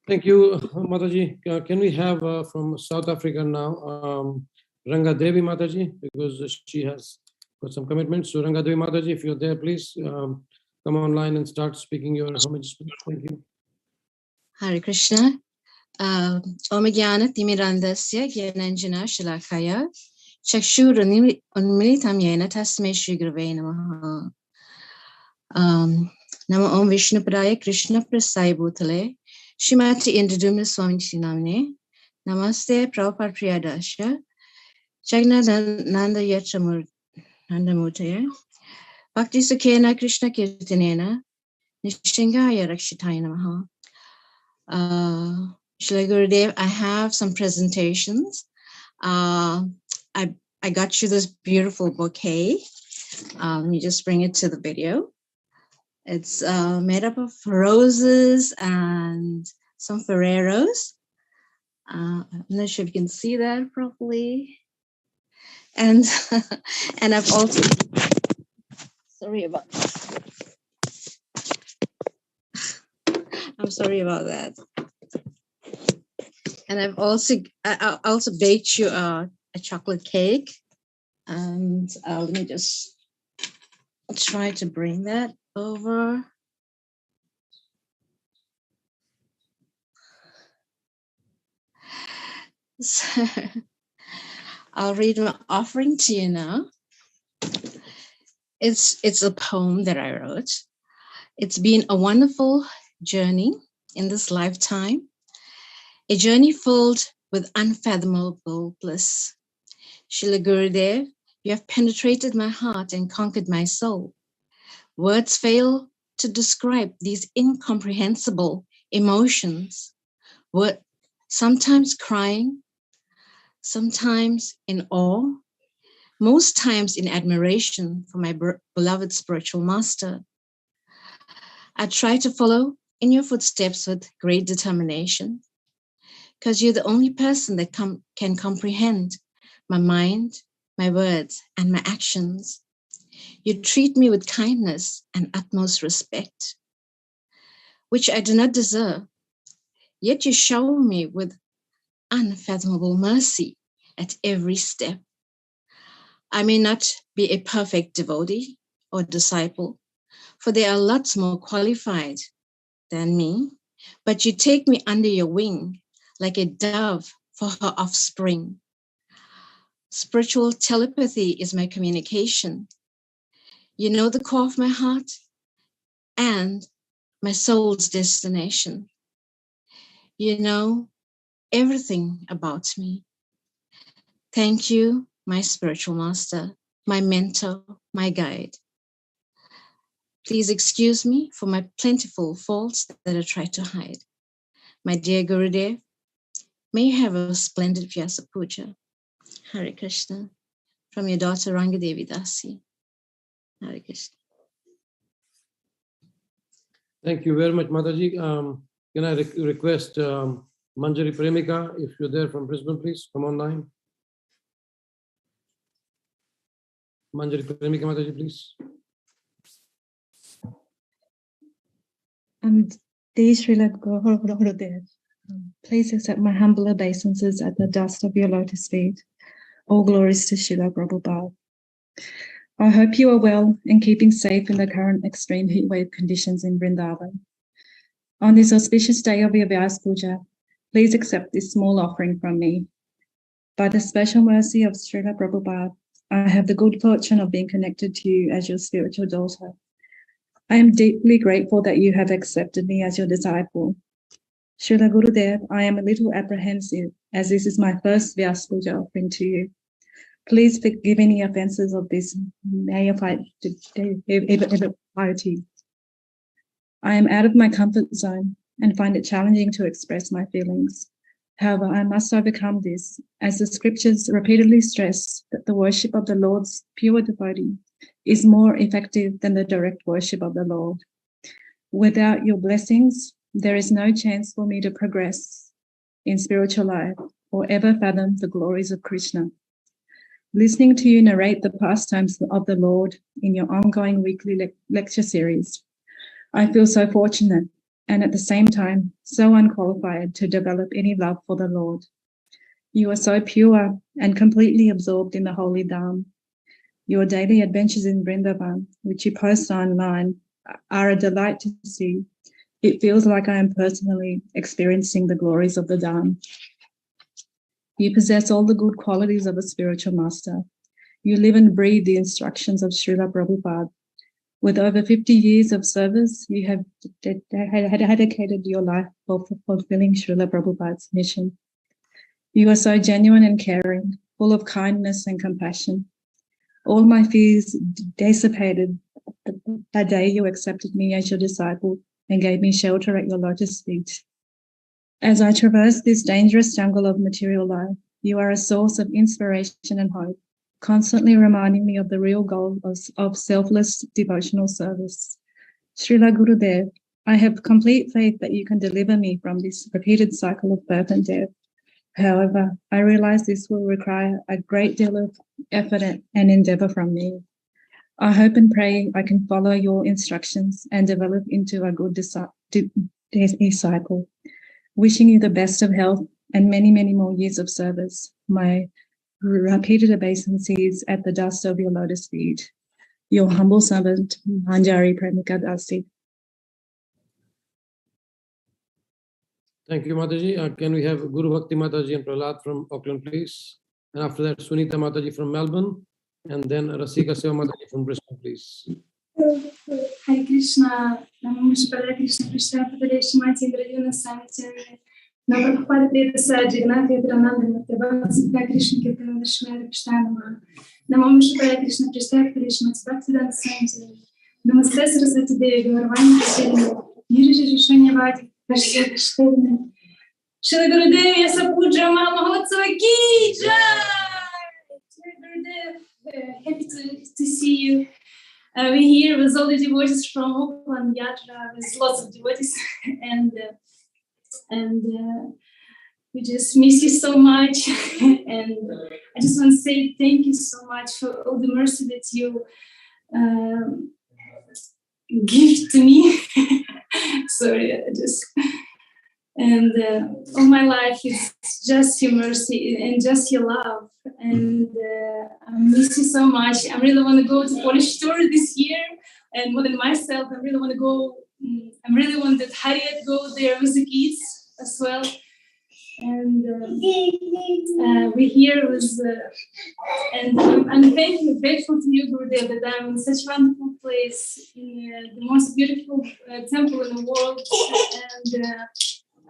Thank you, Mataji. Can we have from South Africa now, Ranga Devi Mataji, because she has got some commitments. So Ranga Devi Mataji, if you're there, please come online and start speaking your homage. Thank you. Hare Krishna. Om Jnana Timirandasya Gyananjana Shalakaya Chakshur Unmilitam Yena Tasmai Shri Gurave Namaha. Namo Om Vishnu Padaya Krishna Prasai Bhutale Shrimati Indradumna Swami Namne Namaste Prabhupada Priyadasya Jagnananda Yachamur Nandamutaya Bhakti Sukhena Krishna Kirtanena Nishingaya Rakshitaya Namaha. Shri Gurudev, I have some presentations. I got you this beautiful bouquet. Let me just bring it to the video. It's made up of roses and some Ferreros. I'm not sure if you can see that properly. And and I've also, sorry about that. I'm sorry about that. And I also baked you a chocolate cake. And let me just try to bring that over. So, I'll read my offering to you now. It's a poem that I wrote. It's been a wonderful journey in this lifetime, a journey filled with unfathomable bliss. Srila Gurudev, you have penetrated my heart and conquered my soul. Words fail to describe these incomprehensible emotions. Sometimes crying, sometimes in awe, most times in admiration for my beloved spiritual master. I try to follow in your footsteps with great determination, because you're the only person that can comprehend my mind, my words, and my actions. You treat me with kindness and utmost respect, which I do not deserve, yet you shower me with unfathomable mercy at every step. I may not be a perfect devotee or disciple, for there are lots more qualified than me, but you take me under your wing like a dove for her offspring. Spiritual telepathy is my communication. You know the core of my heart and my soul's destination. You know everything about me. Thank you, my spiritual master, my mentor, my guide. Please excuse me for my plentiful faults that I try to hide. My dear Gurudev, may you have a splendid Vyasa Puja. Hare Krishna. From your daughter Ranga Devi Dasi. Hare Krishna. Thank you very much, Mataji. Can I request Manjari Premika, if you're there from Brisbane, please come online. Manjari Premika Mataji, please. Dear Srila Gurudev, please accept my humble obeisances at the dust of your lotus feet. All glories to Srila Prabhupada. I hope you are well and keeping safe in the current extreme heatwave conditions in Vrindavan. On this auspicious day of your Vyasa Puja, please accept this small offering from me. By the special mercy of Srila Prabhupada, I have the good fortune of being connected to you as your spiritual daughter. I am deeply grateful that you have accepted me as your disciple. Srila Gurudev, I am a little apprehensive as this is my first Vyasa Puja offering to you. Please forgive any offenses of this neophyte piety. I am out of my comfort zone and find it challenging to express my feelings. However, I must overcome this, as the scriptures repeatedly stress that the worship of the Lord's pure devotee is more effective than the direct worship of the Lord. Without your blessings, there is no chance for me to progress in spiritual life or ever fathom the glories of Krishna. listening to you narrate the pastimes of the Lord in your ongoing weekly lecture series. I feel so fortunate and at the same time so unqualified to develop any love for the Lord. You are so pure and completely absorbed in the Holy Dham. Your daily adventures in Vrindavan, which you post online, are a delight to see. It feels like I am personally experiencing the glories of the Dham. You possess all the good qualities of a spiritual master. You live and breathe the instructions of Srila Prabhupada. With over 50 years of service, you have dedicated your life for fulfilling Srila Prabhupada's mission. You are so genuine and caring, full of kindness and compassion. All my fears dissipated the day you accepted me as your disciple and gave me shelter at your lotus feet. As I traverse this dangerous jungle of material life, you are a source of inspiration and hope, constantly reminding me of the real goal of selfless devotional service. Srila Gurudev, I have complete faith that you can deliver me from this repeated cycle of birth and death. However, I realize this will require a great deal of effort and endeavor from me. I hope and pray I can follow your instructions and develop into a good disciple. Wishing you the best of health and many, many more years of service. My repeated obeisances at the dust of your lotus feet. Your humble servant, Manjari Premika Dasi. Thank you, Mataji. Can we have Guru Bhakti Mataji and Prahlad from Auckland, please? And after that, Sunita Mataji from Melbourne. And then Rasika Seva Mataji from Brisbane, please. Hare Krishna, Namo Shivaya Krishna Krishna Padare Shimati Indrayuna Samacharya Namo Prabhupada Deva Sajjana Vedrananda Nitya Krishna Kirtana Vishmaya Krishnama Namo Shivaya Krishna Krishna Padare Shimati Bhaktivedanta Samacharya Namaste Saraswati Devi Gaurvani Krishna Nirja Shanya Vadi Krishna Krishna Shri Gurudev Yasa Puja Mahotsava Ki Jai. Shri Gurudev, happy to see you. We're here with all the devotees from Auckland Yatra, with lots of devotees, and we just miss you so much. And I just want to say thank you so much for all the mercy that you give to me. Sorry, all my life is just your mercy and just your love. And I miss you so much. I really want to go to Polish tour this year, and more than myself, I really want to go. I really want that Harriet go there with the kids as well. And we're here with, and I'm grateful to you, Gurudev, that I'm in such a wonderful place, in the most beautiful temple in the world,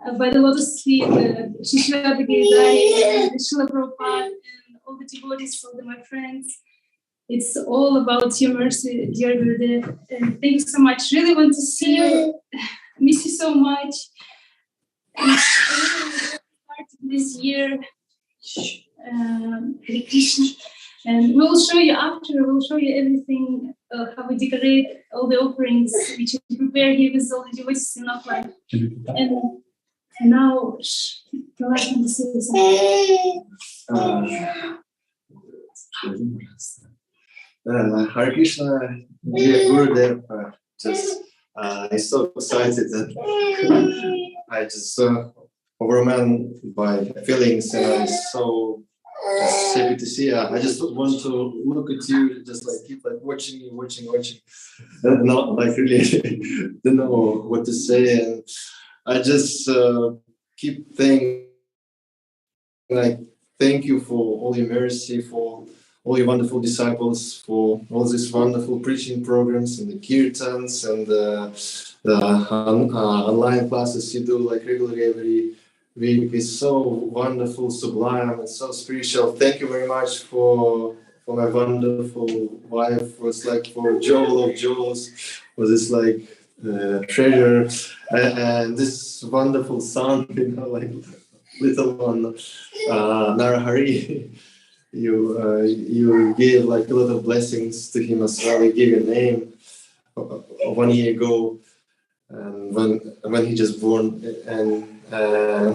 and by the lotus feet, Shishra Giridhari, and Srila Prabhupada, and all the devotees, all my friends. It's all about your mercy, dear Gurudev. And thank you so much. Really want to see you. Miss you so much. And I really want to start this year. Hare Krishna. And we'll show you after. We'll show you everything, how we decorate all the offerings which we prepare here with all the devotees in Auckland. And now, Prahlad can say something. Hare Krishna, dear Gurudev, I'm so excited that I just overwhelmed by feelings, and I'm so just happy to see you. I just want to look at you, just like keep like watching you, watching. Not like really don't know what to say, and I just keep thanking, like thank you for all your mercy, for all your wonderful disciples, for all these wonderful preaching programs and the kirtans and the online classes you do like regularly every week. It's so wonderful, sublime, and so spiritual. Thank you very much for my wonderful wife, was like for jewel of jewels, for this like treasure, and this wonderful son, like little one, Narahari. You gave like a lot of blessings to him as well. You gave a name 1 year ago, and when he just born. And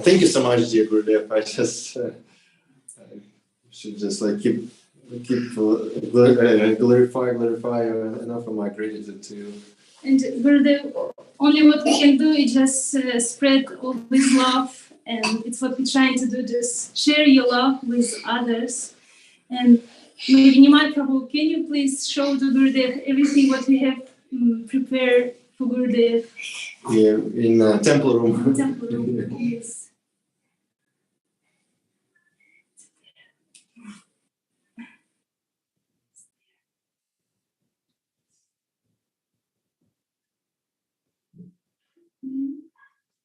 thank you so much, dear Gurudev. I just should just like keep keep glorify and offer my gratitude to you. And Gurudev, only what we can do is just spread all this love, and it's what we're trying to do, just share your love with others. And maybe Nimai Prabhu, can you please show to Gurudev everything what we have prepared for Gurudev? Yeah, in temple room. Temple room, yes.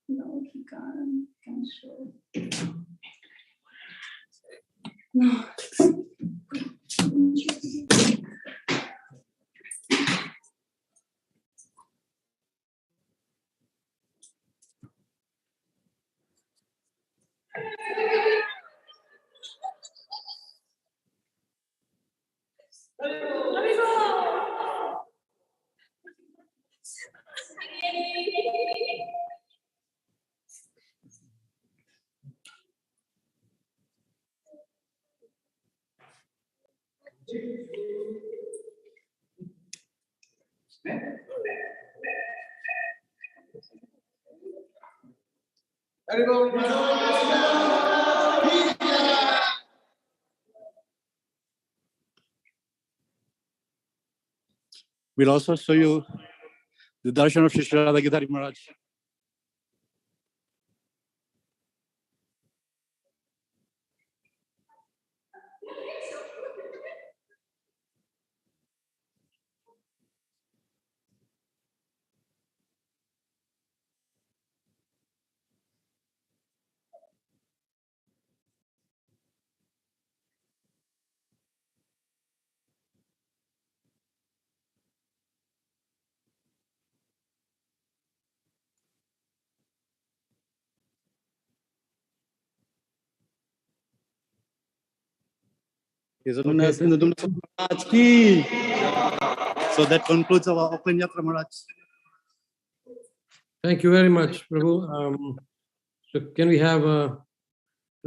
No, he can't show. No. We'll also show you the darshan of Shri Radha Gidhari Maharaj. So that concludes our open Yatra Maharaj. Thank you very much, Prabhu. So can we have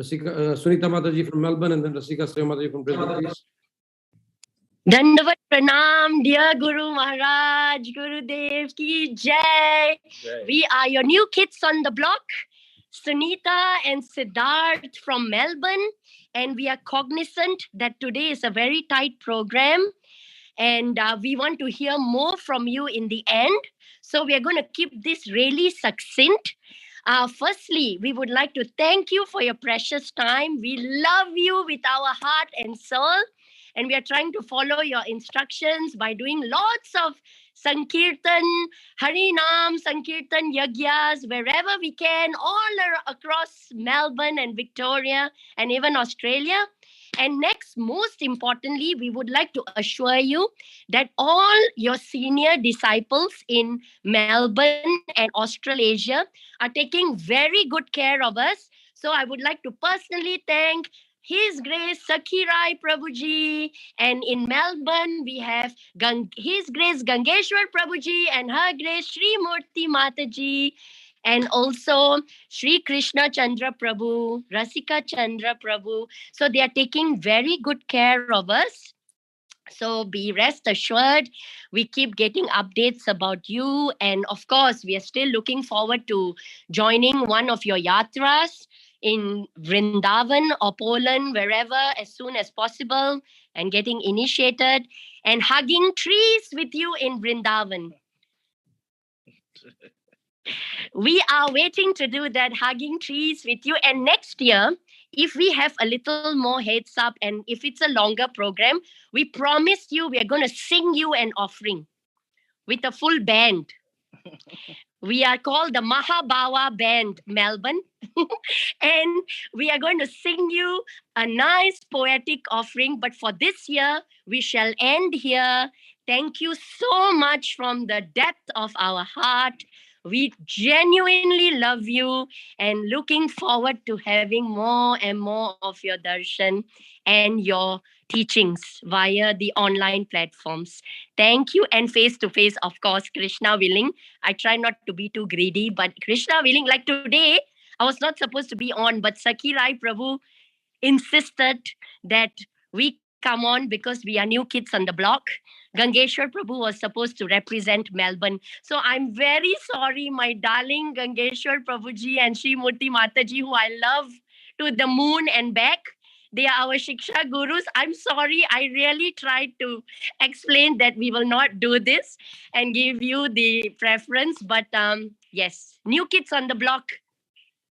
Sunita Mataji from Melbourne and then Rasika Sriya Mataji from Brisbane, please? Dandavat Pranam, dear Guru Maharaj, Gurudev ki Jai. We are your new kids on the block, Sunita and Siddharth from Melbourne. And we are cognizant that today is a very tight program. And we want to hear more from you in the end. So we are going to keep this really succinct. Firstly, we would like to thank you for your precious time. We love you with our heart and soul. And we are trying to follow your instructions by doing lots of Sankirtan, Harinam, Sankirtan Yagyas, wherever we can, all across Melbourne and Victoria and even Australia. And next, most importantly, we would like to assure you that all your senior disciples in Melbourne and Australasia are taking very good care of us. So I would like to personally thank His Grace Sakhi Rai Prabhuji, and in Melbourne we have His Grace Gangeshwar Prabhuji and Her Grace Sri Murti Mataji, and also Sri Krishna Chandra Prabhu, Rasika Chandra Prabhu. So they are taking very good care of us. So be rest assured, we keep getting updates about you. And of course, we are still looking forward to joining one of your yatras in Vrindavan or Poland, wherever, as soon as possible, and getting initiated and hugging trees with you in Vrindavan. We are waiting to do that, hugging trees with you. And next year, if we have a little more heads up and if it's a longer program, we promise you we are going to sing you an offering with a full band. We are called the Mahabhawa Band, Melbourne. And we are going to sing you a nice poetic offering. But for this year, we shall end here. Thank you so much from the depth of our heart. We genuinely love you and looking forward to having more and more of your darshan and your teachings via the online platforms. Thank you. And face-to-face, of course, Krishna willing. I try not to be too greedy, but Krishna willing, like today, I was not supposed to be on, but Sakhi Rai Prabhu insisted that we come on because we are new kids on the block. Gangeshwar Prabhu was supposed to represent Melbourne. So I'm very sorry, my darling Gangeshwar Prabhuji and Shri Murti Mataji, who I love to the moon and back. They are our Shiksha Gurus. I'm sorry. I really tried to explain that we will not do this and give you the preference. But yes, new kids on the block.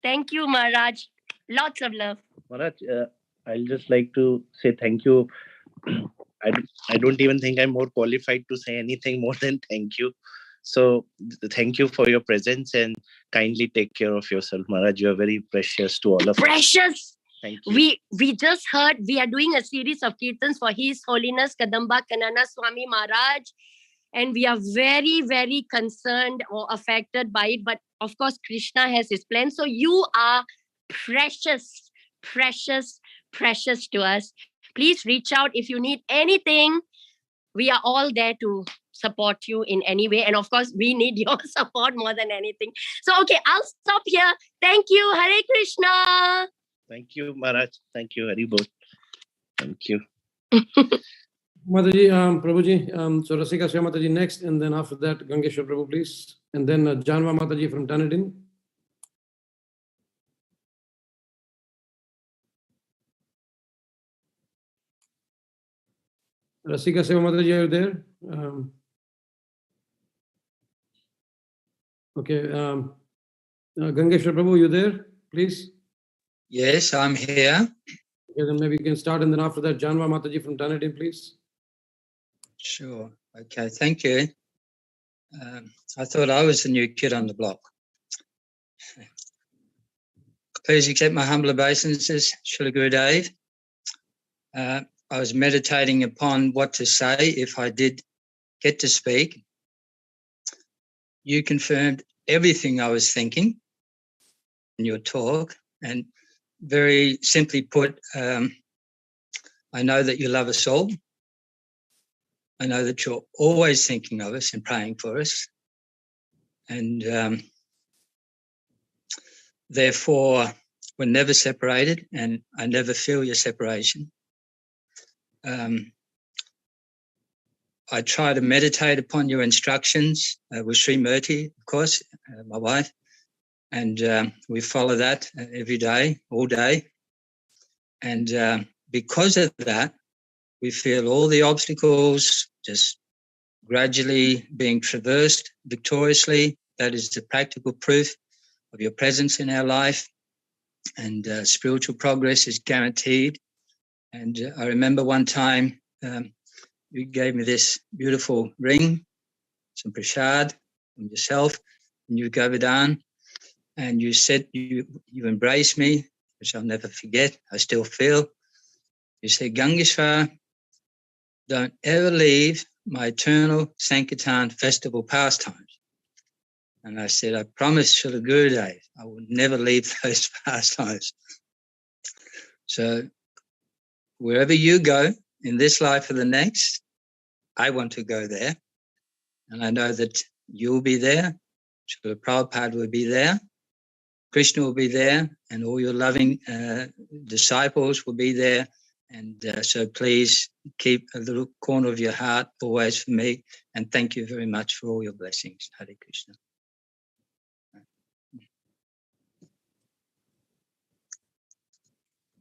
Thank you, Maharaj. Lots of love. Maharaj, I'll just like to say thank you. I don't even think I'm more qualified to say anything more than thank you. So thank you for your presence and kindly take care of yourself, Maharaj. You are very precious to all of us. Precious. Thank you. We just heard we are doing a series of kirtans for His Holiness Kadamba Kanana Swami Maharaj. And we are very, very concerned or affected by it. But of course, Krishna has his plan. So you are precious, precious, precious to us. Please reach out if you need anything. We are all there to support you in any way. And of course, we need your support more than anything. So, okay, I'll stop here. Thank you. Hare Krishna. Thank you, Maharaj. Thank you, Haribol. Thank you. Mataji, Prabhuji, so Rasika Shri Mataji next, and then after that, Gangeshwar Prabhu, please. And then Janva Mataji from Dunedin. Rasika Seva Mataji, are you there? Okay. Gangeshwar Prabhu, you there, please? Yes, I'm here. Okay, then maybe you can start, and then after that, Janva Mataji from Dunedin, please. Sure. Okay, thank you. I thought I was the new kid on the block. Please accept my humble obeisances, Srila Gurudev. I was meditating upon what to say if I did get to speak. You confirmed everything I was thinking in your talk, and very simply put, I know that you love us all. I know that you're always thinking of us and praying for us. And therefore, we're never separated, and I never feel your separation. I try to meditate upon your instructions with Sri Murti, of course, my wife, and we follow that every day, all day. And because of that, we feel all the obstacles just gradually being traversed victoriously. That is the practical proof of your presence in our life, and spiritual progress is guaranteed. And I remember one time you gave me this beautiful ring, some prasad from yourself, and you Govardhan, and you said you embraced me, which I'll never forget. I still feel. You said, Gangeshwar, don't ever leave my eternal Sankirtan festival pastimes. And I said, I promise Srila Gurudev, I will never leave those pastimes. So wherever you go in this life or the next, I want to go there. And I know that you'll be there, Srila Prabhupada will be there, Krishna will be there, and all your loving disciples will be there. And so please keep a little corner of your heart always for me. And thank you very much for all your blessings. Hare Krishna.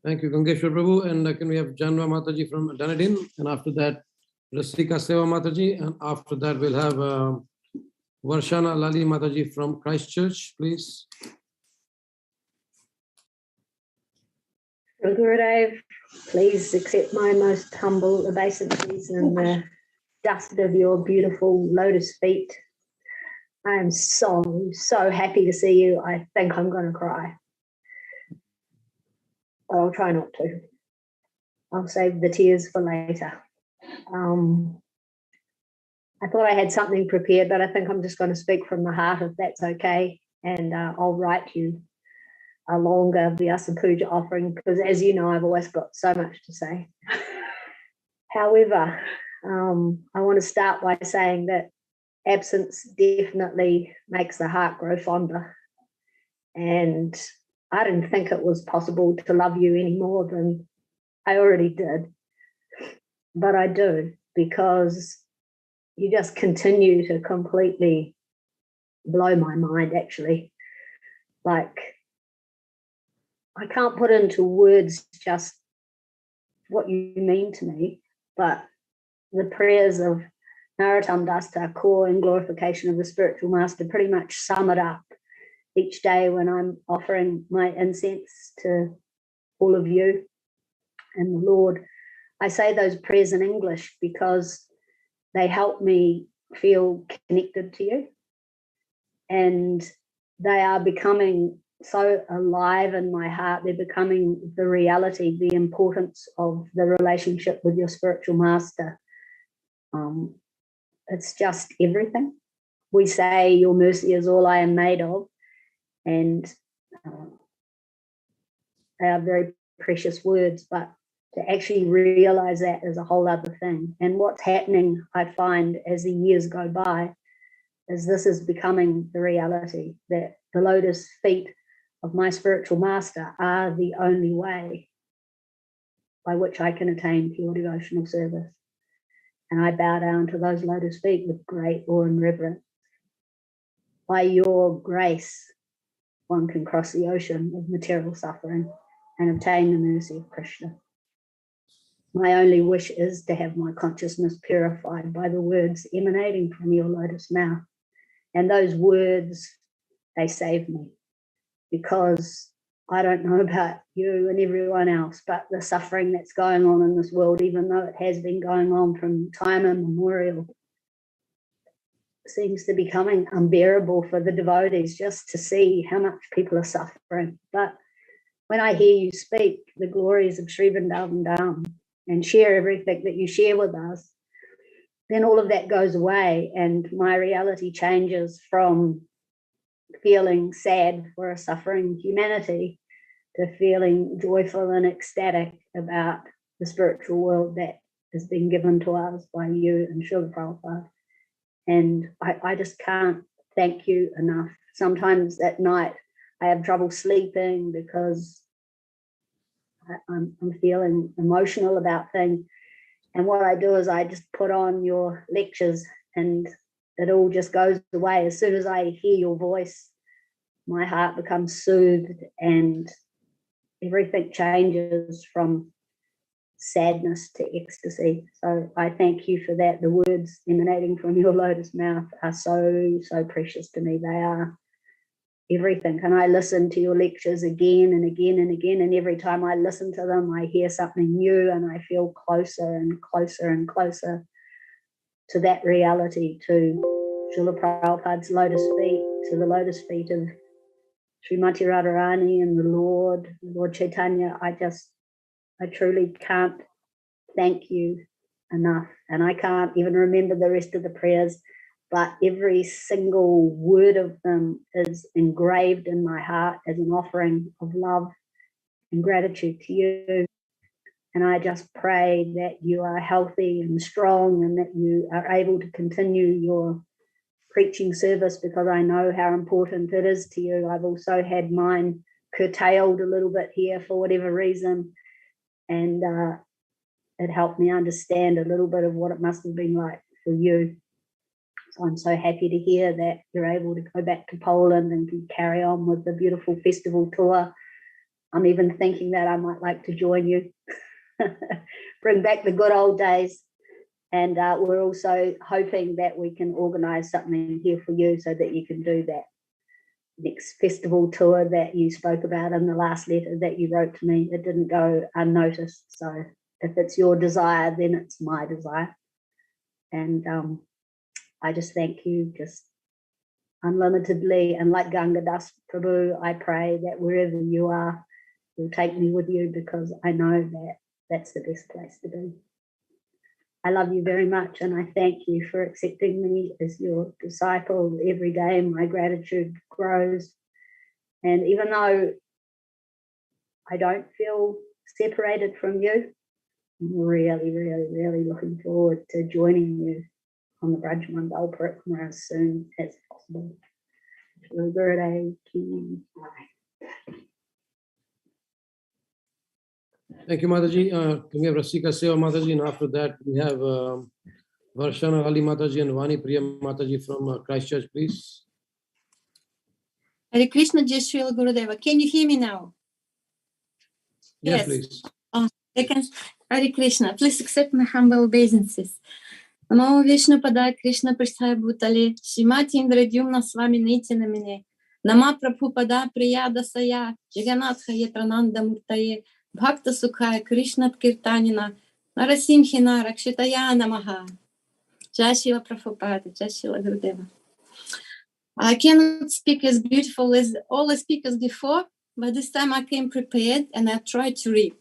Thank you, Gangeshwar Prabhu. And can we have Janva Mataji from Dunedin? And after that, Rasika Seva Mataji. And after that, we'll have Varshana Lali Mataji from Christchurch, please. Gurudev, please accept my most humble obeisances in the dust of your beautiful lotus feet. I am so happy to see you. I think I'm going to cry. But I'll try not to. I'll save the tears for later. I thought I had something prepared, but I think I'm just going to speak from the heart, if that's okay. And I'll write you a longer Vyasa Puja offering, because as you know, I've always got so much to say. However, I want to start by saying that absence definitely makes the heart grow fonder. And I didn't think it was possible to love you any more than I already did. but I do, because you just continue to completely blow my mind, actually. Like, I can't put into words just what you mean to me, but the prayers of Naratam Dasta, core and glorification of the spiritual master, pretty much sum it up each day when I'm offering my incense to all of you and the Lord. I say those prayers in English because they help me feel connected to you, and they are becoming so alive in my heart. They're becoming the reality, the importance of the relationship with your spiritual master. It's just everything. We say, your mercy is all I am made of, and they are very precious words, but to actually realize that is a whole other thing. And what's happening, I find, as the years go by, is this is becoming the reality, that the lotus feet of my spiritual master are the only way by which I can attain pure devotional service. And I bow down to those lotus feet with great awe and reverence. By your grace, one can cross the ocean of material suffering and obtain the mercy of Krishna. My only wish is to have my consciousness purified by the words emanating from your lotus mouth. And those words, they save me, because I don't know about you and everyone else, but the suffering that's going on in this world, even though it has been going on from time immemorial, seems to be becoming unbearable for the devotees just to see how much people are suffering. But when I hear you speak the glories of Sri Vrindavan Dham and share everything that you share with us, then all of that goes away, and my reality changes from feeling sad for a suffering humanity to feeling joyful and ecstatic about the spiritual world that has been given to us by you and Srila Prabhupada. And I just can't thank you enough. Sometimes at night I have trouble sleeping because I'm feeling emotional about things. And what I do is I just put on your lectures and it all just goes away. As soon as I hear your voice, my heart becomes soothed and everything changes from sadness to ecstasy. So I thank you for that. The words emanating from your lotus mouth are so, so precious to me. They are everything. And I listen to your lectures again and again and again. And every time I listen to them, I hear something new and I feel closer and closer and closer to that reality, to Srila Prabhupada's lotus feet, to the lotus feet of Srimati Radharani and the Lord Chaitanya. I truly can't thank you enough. And I can't even remember the rest of the prayers, but every single word of them is engraved in my heart as an offering of love and gratitude to you. And I just pray that you are healthy and strong and that you are able to continue your preaching service, because I know how important it is to you. I've also had mine curtailed a little bit here for whatever reason, and it helped me understand a little bit of what it must have been like for you. So I'm so happy to hear that you're able to go back to Poland and can carry on with the beautiful festival tour. I'm even thinking that I might like to join you, bring back the good old days. And we're also hoping that we can organise something here for you so that you can do that next festival tour that you spoke about in the last letter that you wrote to me. It didn't go unnoticed. So if it's your desire, then it's my desire. And I just thank you just unlimitedly. And like Ganga Das Prabhu, I pray that wherever you are, you'll take me with you, because I know that that's the best place to be. I love you very much, and I thank you for accepting me as your disciple. Every day my gratitude grows. And even though I don't feel separated from you, I'm really, really, really looking forward to joining you on the Brajmandal Parikrama as soon as possible. Thank you, Mataji. Can we have Rasika Seva Mataji? And after that, we have Varshana Ali Mataji and Vani Priya Mataji from Christchurch, please. Hare Krishna, Jai Srila Gurudeva. Can you hear me now? Yes, please. Oh, Hare Krishna. Please accept my humble obeisances. Namo Vishnu Pada Krishna Prasthaya Bhutale Shrimati Indradyumna Swami Niti Namine Nama Prabhupada Priyada Saya Jaganatha Yetrananda Murtaye Bhakta Sukhaya Krishna Kirtanina Narasimhina Rakshitaya Namaha. Jai Srila Prabhupada, Jai Srila Gurudeva. I cannot speak as beautiful as all the speakers before, but this time I came prepared and I tried to read.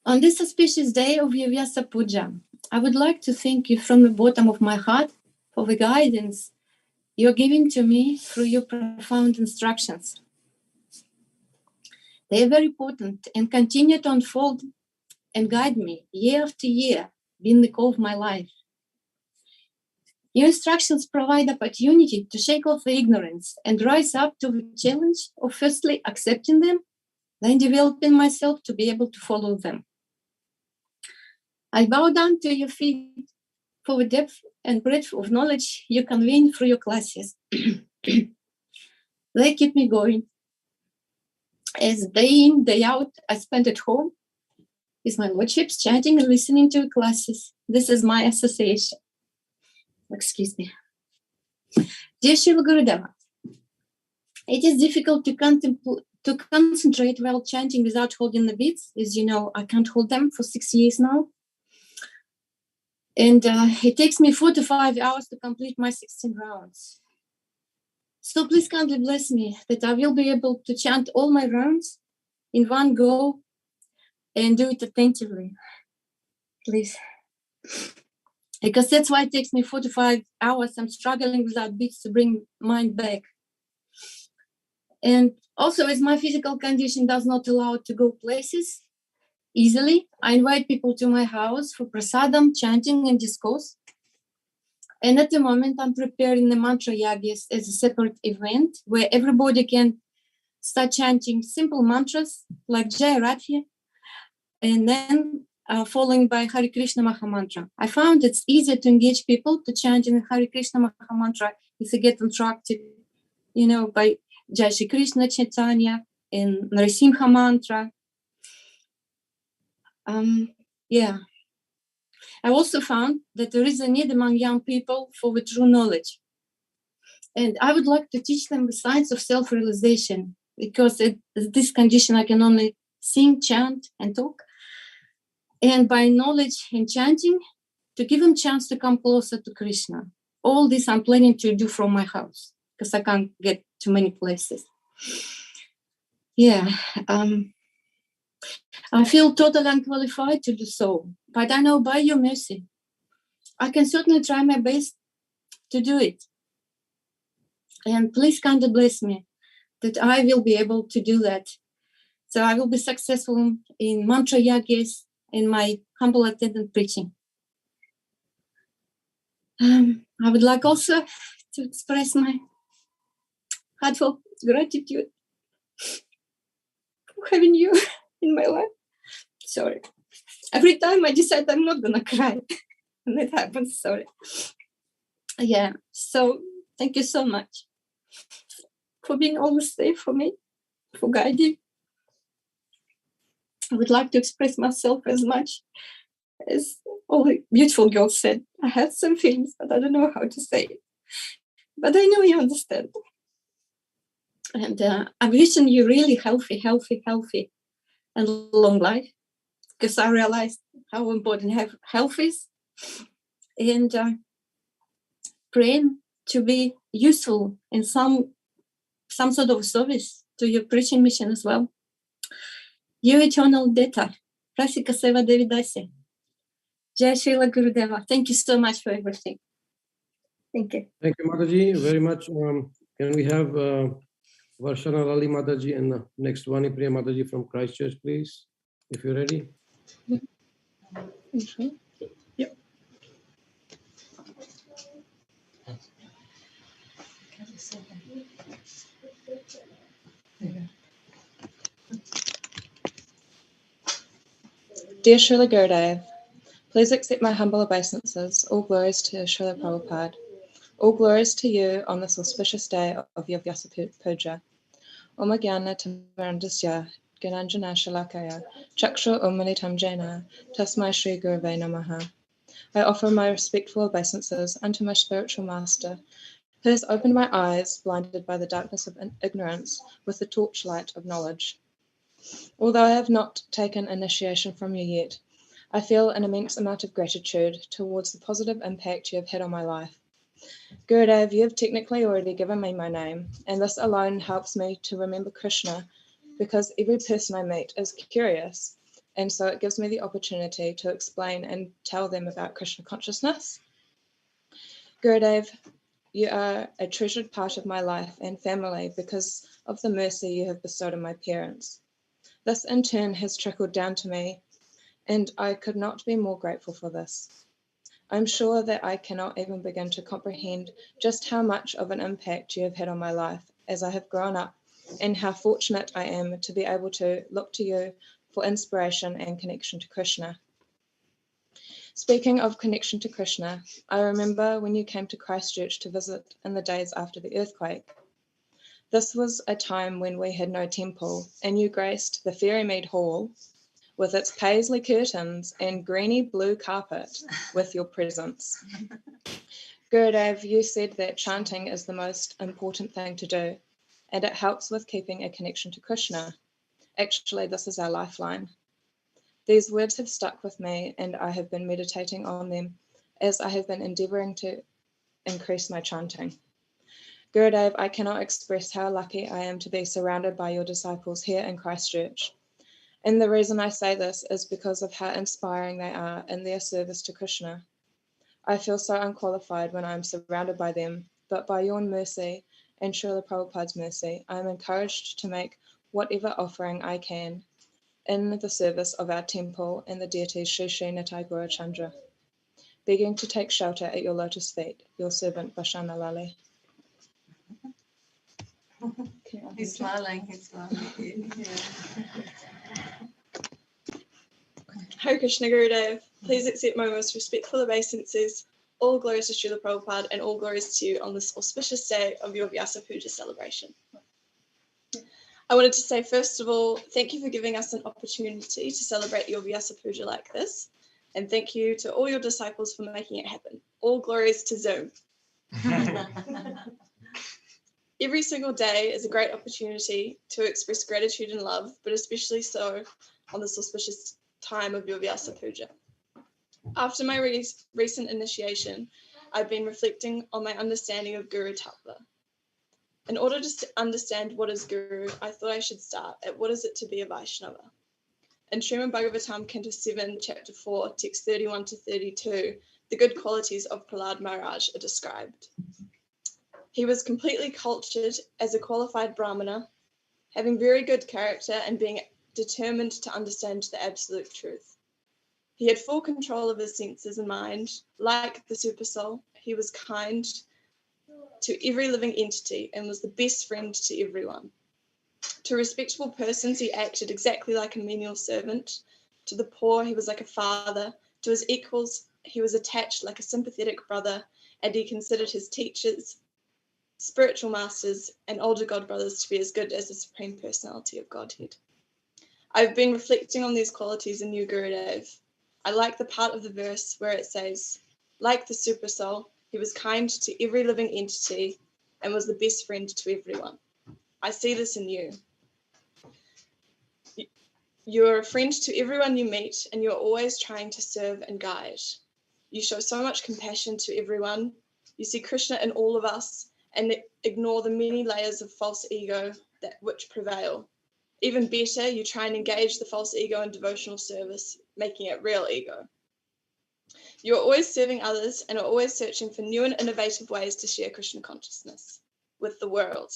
On this auspicious day of Vyasa Puja, I would like to thank you from the bottom of my heart for the guidance you're giving to me through your profound instructions. They are very important and continue to unfold and guide me year after year, being the call of my life. Your instructions provide opportunity to shake off the ignorance and rise up to the challenge of firstly accepting them, then developing myself to be able to follow them. I bow down to your feet for the depth and breadth of knowledge you convey through your classes. They keep me going. As day in, day out, I spend at home with my lordships, chanting and listening to classes. This is my association. Excuse me. Dear Srila Gurudeva, it is difficult to concentrate while chanting without holding the beats. As you know, I can't hold them for 6 years now. And it takes me 4 to 5 hours to complete my 16 rounds. So please kindly bless me that I will be able to chant all my rounds in one go and do it attentively. Please. Because that's why it takes me 4 to 5 hours. I'm struggling without beats to bring mind back. And also, as my physical condition does not allow to go places easily, I invite people to my house for prasadam, chanting, and discourse. And at the moment, I'm preparing the mantra yagis as a separate event where everybody can start chanting simple mantras like Jai Radhe, and then following by Hare Krishna Mahamantra. I found it's easier to engage people to chant in Hare Krishna Mahamantra if they get interrupted, by Jai Shri Krishna Chaitanya and Narasimha Mantra. I also found that there is a need among young people for the true knowledge. And I would like to teach them the science of self-realization, because at this condition I can only sing, chant, and talk. And by knowledge and chanting, to give them chance to come closer to Krishna. All this I'm planning to do from my house, because I can't get to many places. I feel totally unqualified to do so, but I know by your mercy, I can certainly try my best to do it. And please kindly bless me that I will be able to do that. So I will be successful in mantra yagis in my humble attendant preaching. I would like also to express my heartfelt gratitude for having you in my life. Sorry. Every time I decide I'm not gonna cry, and it happens, sorry. So thank you so much for being always there for me, for guiding. I would like to express myself as much as all the beautiful girls said. I had some feelings, but I don't know how to say it. But I know you understand. And I'm wishing you really healthy, and long life, because I realized how important health is. And praying to be useful in some sort of service to your preaching mission as well. Your eternal data, Rasika Seva Devidasi. Jai Srila Gurudeva. Thank you so much for everything. Thank you. Thank you, Mataji, very much. Can we have Varshana Lali Mataji and the next Vani Priya Mataji from Christchurch, please, if you're ready? Mm-hmm. Yep. Dear Srila Gurudev, please accept my humble obeisances. All glories to Srila Prabhupada. All glories to you on this auspicious day of your Vyasa Puja. Om Gyana Tamarandasya Gyananjana Shalakaya Chakshu Umalitam Jena Tasmai Shri Guruve Namaha. I offer my respectful obeisances unto my spiritual master, who has opened my eyes, blinded by the darkness of ignorance, with the torchlight of knowledge. Although I have not taken initiation from you yet, I feel an immense amount of gratitude towards the positive impact you have had on my life. Gurudev, you have technically already given me my name, and this alone helps me to remember Krishna, because every person I meet is curious, and so it gives me the opportunity to explain and tell them about Krishna consciousness. Gurudev, you are a treasured part of my life and family because of the mercy you have bestowed on my parents. This in turn has trickled down to me, and I could not be more grateful for this. I'm sure that I cannot even begin to comprehend just how much of an impact you have had on my life as I have grown up, and how fortunate I am to be able to look to you for inspiration and connection to Krishna. Speaking of connection to Krishna, I remember when you came to Christchurch to visit in the days after the earthquake. This was a time when we had no temple, and you graced the Ferrymead Hall with its paisley curtains and greeny blue carpet with your presence. Gurudev, you said that chanting is the most important thing to do, and it helps with keeping a connection to Krishna. Actually, this is our lifeline. These words have stuck with me, and I have been meditating on them as I have been endeavouring to increase my chanting. Gurudev, I cannot express how lucky I am to be surrounded by your disciples here in Christchurch. And the reason I say this is because of how inspiring they are in their service to Krishna. I feel so unqualified when I am surrounded by them, but by your mercy and Srila Prabhupada's mercy, I am encouraged to make whatever offering I can in the service of our temple and the deities Sri Sri Nitai Gaurachandra, begging to take shelter at your lotus feet, your servant Vashana Lali. He's smiling, he's smiling. Hare Krishna Gurudev, please accept my most respectful obeisances. All glories to Srila Prabhupada and all glories to you on this auspicious day of your Vyasa Puja celebration. I wanted to say, first of all, thank you for giving us an opportunity to celebrate your Vyasa Puja like this. And thank you to all your disciples for making it happen. All glories to Zoom. Every single day is a great opportunity to express gratitude and love, but especially so on this auspicious time of your Vyasa Puja. After my recent initiation, I've been reflecting on my understanding of Guru Tattva. In order to understand what is Guru, I thought I should start at what is it to be a Vaishnava. In Srimad Bhagavatam, Canto 7, Chapter 4, Text 31 to 32, the good qualities of Prahlad Maharaj are described. He was completely cultured as a qualified Brahmana, having very good character and being determined to understand the absolute truth. He had full control of his senses and mind. Like the super soul, he was kind to every living entity and was the best friend to everyone. To respectable persons, he acted exactly like a menial servant. To the poor, he was like a father. To his equals, he was attached like a sympathetic brother, and he considered his teachers, spiritual masters, and older god brothers to be as good as the Supreme Personality of Godhead. I've been reflecting on these qualities in you, Gurudev. I like the part of the verse where it says, like the super soul, he was kind to every living entity and was the best friend to everyone. I see this in you. You're a friend to everyone you meet, and you're always trying to serve and guide. You show so much compassion to everyone. You see Krishna in all of us and ignore the many layers of false ego which prevail. Even better, you try and engage the false ego in devotional service, making it real ego. You're always serving others and are always searching for new and innovative ways to share Krishna consciousness with the world.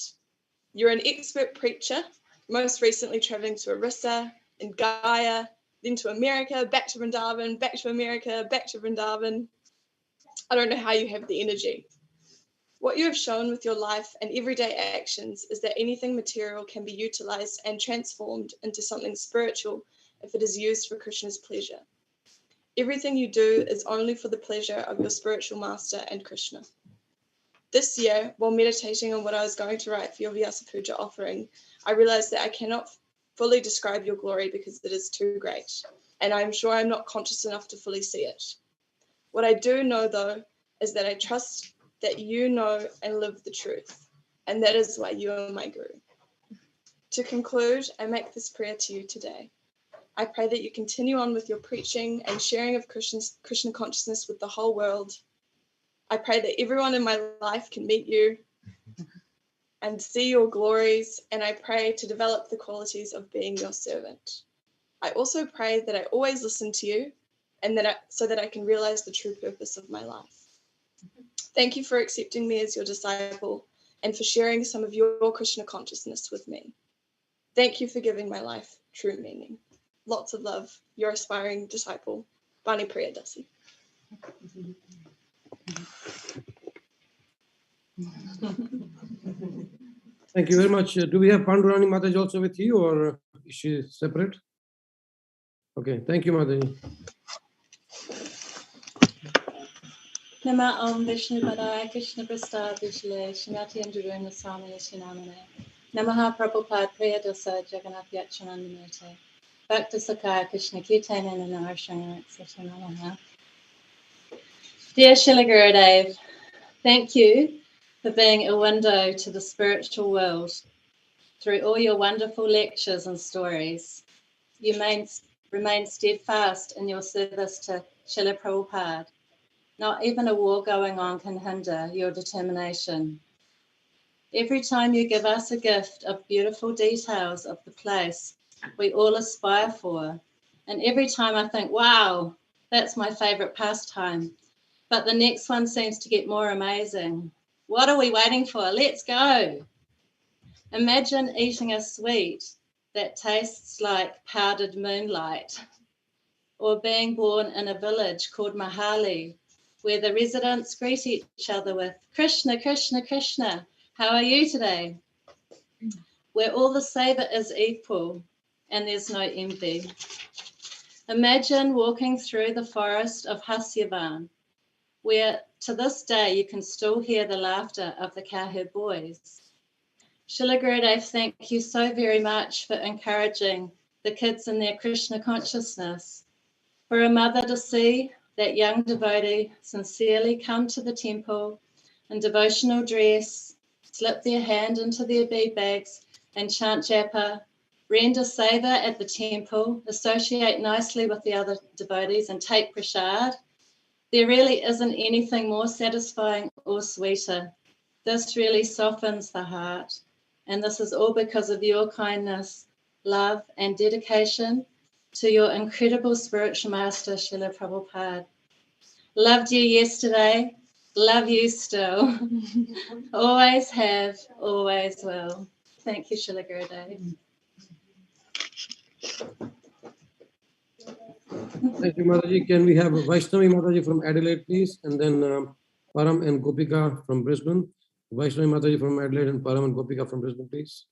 You're an expert preacher, most recently traveling to Orissa and Gaia, then to America, back to Vrindavan, back to America, back to Vrindavan. I don't know how you have the energy. What you have shown with your life and everyday actions is that anything material can be utilized and transformed into something spiritual if it is used for Krishna's pleasure. Everything you do is only for the pleasure of your spiritual master and Krishna. This year, while meditating on what I was going to write for your Vyasa Puja offering, I realized that I cannot fully describe your glory because it is too great, and I'm sure I'm not conscious enough to fully see it. What I do know, though, is that I trust that you know and live the truth, and that is why you are my guru. To conclude, I make this prayer to you today. I pray that you continue on with your preaching and sharing of Krishna consciousness with the whole world. I pray that everyone in my life can meet you and see your glories, and I pray to develop the qualities of being your servant. I also pray that I always listen to you, and so that I can realize the true purpose of my life. Thank you for accepting me as your disciple and for sharing some of your Krishna consciousness with me. Thank you for giving my life true meaning. Lots of love, your aspiring disciple, Bani Priyadasi. Thank you very much. Do we have Pandurani Mataji also with you, or is she separate? Okay, thank you, Mataji. Nama Om Vishnu Padaya Krishna Prastad Vishale Shrimati Anduruna Samana Shinamane Namaha Prabhupada Priyadasa Jagannath Yachanandamurti Bhakta Sakaya Krishna Kirtana Narshana Namaha. Dear Srila Gurudev, thank you for being a window to the spiritual world through all your wonderful lectures and stories. You remain steadfast in your service to Srila Prabhupada. Not even a war going on can hinder your determination. Every time you give us a gift of beautiful details of the place we all aspire for, and every time I think, wow, that's my favorite pastime, but the next one seems to get more amazing. What are we waiting for? Let's go. Imagine eating a sweet that tastes like powdered moonlight, or being born in a village called Mahali, where the residents greet each other with Krishna, Krishna, Krishna, how are you today? Where all the savor is equal and there's no envy. Imagine walking through the forest of Hasyavan, where to this day you can still hear the laughter of the cowherd boys. Srila Gurudev, thank you so very much for encouraging the kids in their Krishna consciousness. For a mother to see that young devotee sincerely come to the temple in devotional dress, slip their hand into their bead bags and chant japa, render seva at the temple, associate nicely with the other devotees and take prasad, there really isn't anything more satisfying or sweeter. This really softens the heart. And this is all because of your kindness, love, and dedication to your incredible spiritual master, Srila Prabhupada. Loved you yesterday, love you still. Always have, always will. Thank you, Srila Gurudev. Thank you, Mataji. Can we have Vaishnavi Mataji from Adelaide, please? And then Param and Gopika from Brisbane. Vaishnavi Mataji from Adelaide and Param and Gopika from Brisbane, please.